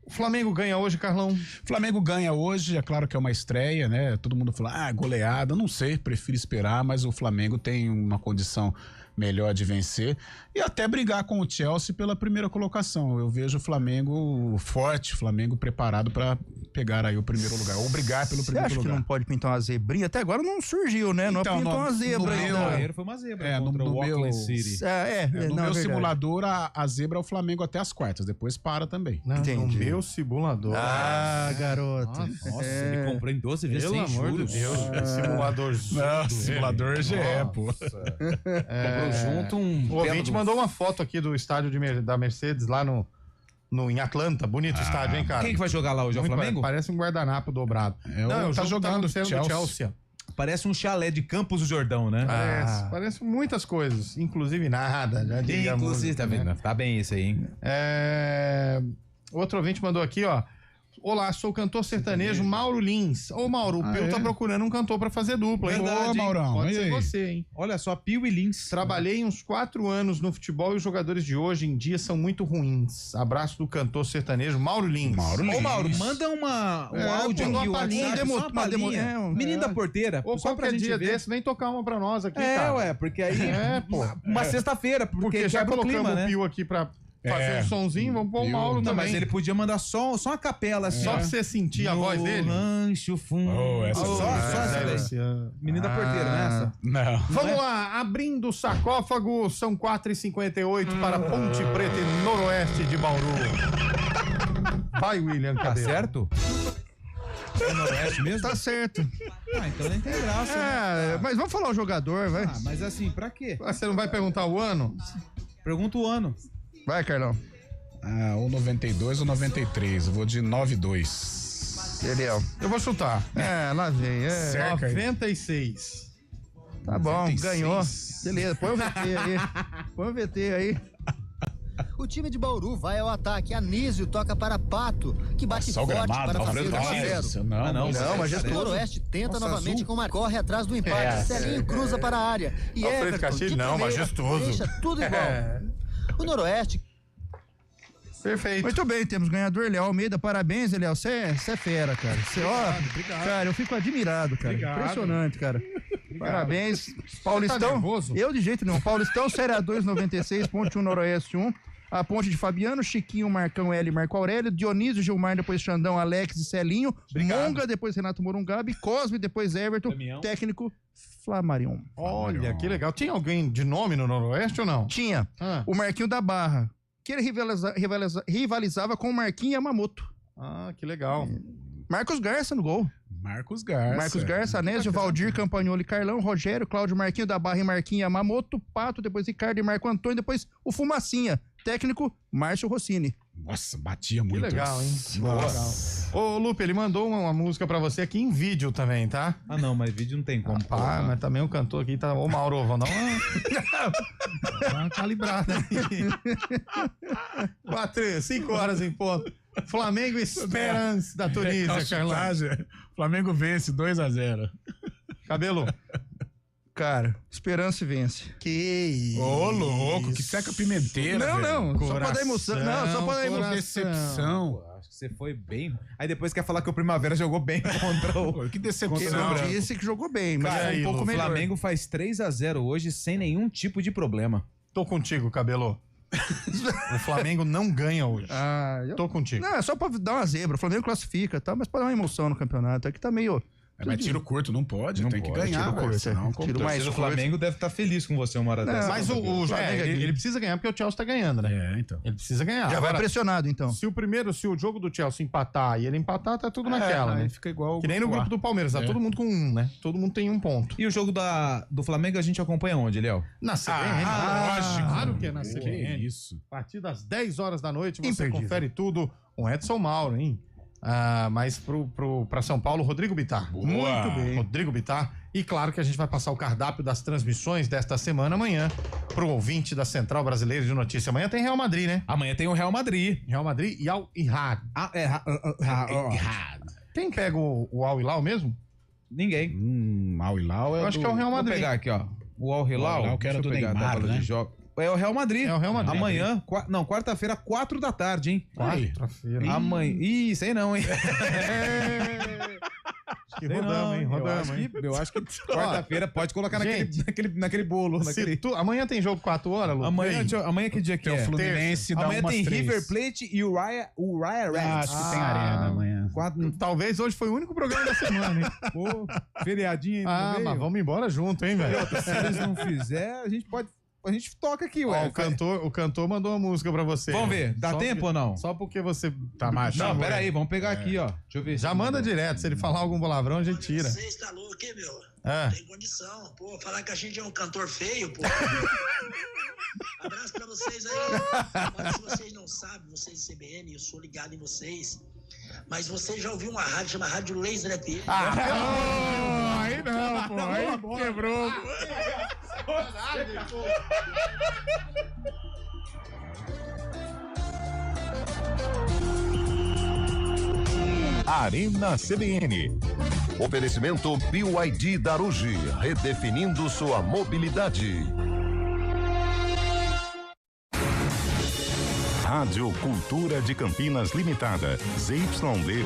O Flamengo ganha hoje, Carlão?
Flamengo ganha hoje, é claro que é uma estreia, né? Todo mundo fala, goleada, não sei, prefiro esperar, mas o Flamengo tem uma condição melhor de vencer e até brigar com o Chelsea pela primeira colocação. Eu vejo o Flamengo forte, o Flamengo preparado para pegar aí o primeiro lugar, ou brigar pelo primeiro lugar.
Você acha que não pode pintar uma zebrinha? Até agora não surgiu, né? Não pintou uma zebra ainda.
Foi uma zebra contra o Auckland City.
No meu simulador, a zebra é o Flamengo até as quartas, depois para também.
No meu simulador.
Garoto.
Nossa, ele comprou em 12 vezes sem juros.
Deus, simulador.
Simulador GE, pô.
Comprou junto o ouvinte mandou uma foto aqui do estádio da Mercedes lá em Atlanta. Bonito estádio, hein, cara?
Quem que vai jogar lá hoje? É o Flamengo?
Parece um guardanapo dobrado.
Tá jogando o
Chelsea.
Parece um chalé de Campos do Jordão, né?
Parece muitas coisas, inclusive nada.
Inclusive, tá vendo? Tá bem isso aí, hein?
Outro ouvinte mandou aqui, ó. Olá, sou o cantor sertanejo Mauro Lins. Ô, Mauro, o Pio tá procurando um cantor pra fazer dupla, hein?
Verdade,
Maurão.
Pode ser você, hein?
Olha só, Pio e Lins.
Trabalhei uns 4 anos no futebol e os jogadores de hoje em dia são muito ruins. Abraço do cantor sertanejo Mauro Lins.
Ô, Mauro, manda um áudio aqui.
Uma palhinha.
Menino da porteira.
Ou qualquer dia desse, vem tocar uma pra nós aqui, cara.
Porque aí... Uma sexta-feira, porque
já
quebra o
colocamos
clima, né?
o Pio aqui pra... fazer um sonzinho, vamos pôr o Mauro também.
Mas ele podia mandar só uma capela assim.
Só pra você sentir a voz dele.
Rancho fundo. Menino da porteira, né? Essa?
Não.
Vamos lá, abrindo o sarcófago, são 4h58 para Ponte Preta e Noroeste de Bauru. Vai, William, cadê?
Tá certo? É Noroeste mesmo?
Tá certo.
Então nem tem graça.
Mas vamos falar o jogador, vai.
Mas assim, pra quê?
Você não vai perguntar o ano?
Pergunta o ano.
Vai, Carlão.
Ou 92 ou 93. Eu vou de 92.
Eliel.
Eu vou chutar.
Lá vem.
96.
Tá bom, 96. Ganhou. Beleza, põe o VT aí.
O time de Bauru vai ao ataque. Anísio toca para Pato, que bate forte para fazer 1-0.
Não,
Majestoso. O Noroeste tenta novamente com o corre atrás do empate. Celinho cruza para a área. E Everton, de
Majestoso.
Deixa tudo igual. O Noroeste.
Perfeito.
Muito bem, temos ganhador, Léo Almeida. Parabéns, Léo. Você é fera, cara.
Obrigado.
Cara, eu fico admirado, cara.
Obrigado.
Impressionante, cara.
Obrigado.
Parabéns. Paulistão.
Tá nervoso?
Eu de jeito nenhum. Paulistão, Série A2, 96.1 Noroeste 1. A ponte de Fabiano, Chiquinho, Marcão, L, Marco Aurélio, Dionísio, Gilmar, depois Xandão, Alex e Celinho, Monga, depois Renato Morungabi, Cosme, depois Everton, técnico Flamarion.
Olha, que legal. Tinha alguém de nome no Noroeste ou não?
Tinha. O Marquinho da Barra, que ele rivalizava com o Marquinho Yamamoto.
Ah, que legal.
Marcos Garça no gol.
Marcos Garça,
Anésio, Valdir, Campagnoli, Carlão, Rogério, Cláudio, Marquinho da Barra e Marquinho Yamamoto, Pato, depois Ricardo e Marco Antônio, depois o Fumacinha, técnico Márcio Rossini.
Nossa, batia muito.
Que legal, hein? Nossa. Ô, Lupe, ele mandou uma música pra você aqui em vídeo também, tá?
Ah, não, mas vídeo não tem como.
Mas também o cantor aqui tá... Ô, Mauro, vou dar uma calibrada aí. 5 horas em ponto. Flamengo Esperance da Tunísia, Carlão.
Flamengo vence 2-0.
Cabelo.
Cara, Esperança vence.
Que isso?
Ô, louco, que seca pimenteira.
Não,
coração,
só pra dar emoção. Não, só pra dar emoção.
Decepção.
Pô, acho que você foi bem. Aí depois quer falar que o Primavera jogou bem contra o.
Que decepção.
Eu disse que jogou bem, mas
cara,
é um pouco melhor.
O Flamengo faz 3-0 hoje sem nenhum tipo de problema.
Tô contigo, Cabelo. O Flamengo não ganha hoje. Tô contigo.
Não, é só pra dar uma zebra. O Flamengo classifica, tá? Mas pra dar uma emoção no campeonato. É que tá meio...
Mas tiro curto não pode, tem que ganhar.
Tiro curto,
senão
mais
o Flamengo deve estar feliz com você uma hora dessa.
Mas ele precisa ganhar porque o Chelsea tá ganhando, né?
Então.
Ele precisa ganhar.
Já vai pressionado, então.
Se o jogo do Chelsea empatar e ele empatar, tá tudo naquela, né?
Fica igual.
Que nem no grupo do Palmeiras, tá todo mundo com 1, né? Todo mundo tem 1 ponto.
E o jogo do Flamengo a gente acompanha onde, Léo?
Na CBN.
Lógico.
Claro que é na CBN.
Isso.
A partir das 10 horas da noite você confere tudo com Edson Mauro, hein? Mas pra São Paulo, Rodrigo Bittar.
Boa.
Muito bem. Rodrigo Bittar. E claro que a gente vai passar o cardápio das transmissões desta semana amanhã pro ouvinte da Central Brasileira de Notícias. Amanhã tem Real Madrid, né?
Amanhã tem o Real Madrid.
Real Madrid e Al Ittihad. Quem pega o Al Hilal mesmo?
Ninguém.
Al Hilal
Eu acho que é o Real Madrid.
Vou pegar aqui, ó. O Al Hilal.
Que era do Neymar, né?
É o Real Madrid.
É o Real Madrid.
Amanhã, quarta-feira, 4 da tarde, hein?
Quarta-feira.
Amanhã. Ih, sei não, hein?
Que rodamos, hein? Rodamos,
eu acho que quarta-feira pode colocar naquele bolo.
Amanhã tem jogo 4 horas, Lu?
Amanhã que dia que é?
O Fluminense dá
amanhã tem
3.
River Plate e o Raya Reds.
Acho que tem arena amanhã.
Talvez hoje foi o único programa da semana, hein?
Pô, feriadinho ainda.
Mas vamos embora junto, hein, velho?
Se eles não fizerem, a gente toca aqui, ué.
O cantor mandou uma música pra você.
Vamos ver, dá tempo ou não?
Só porque você
tá macho.
Não, pera aí, vamos pegar aqui, ó. Deixa eu ver.
Já manda direto, se ele falar algum palavrão, a gente tira.
Você está louco, hein, meu? Tem condição. Pô, falar que a gente é um cantor feio, pô. Abraço pra vocês aí. Mas se vocês não sabem, vocês do CBN, eu sou ligado em vocês. Mas você já ouviu uma rádio chamada Rádio Laser FM?
Aí não, pô. Aí quebrou.
Arena CBN.
Oferecimento BYD Darugi, redefinindo sua mobilidade.
Rádio Cultura de Campinas Limitada, ZYD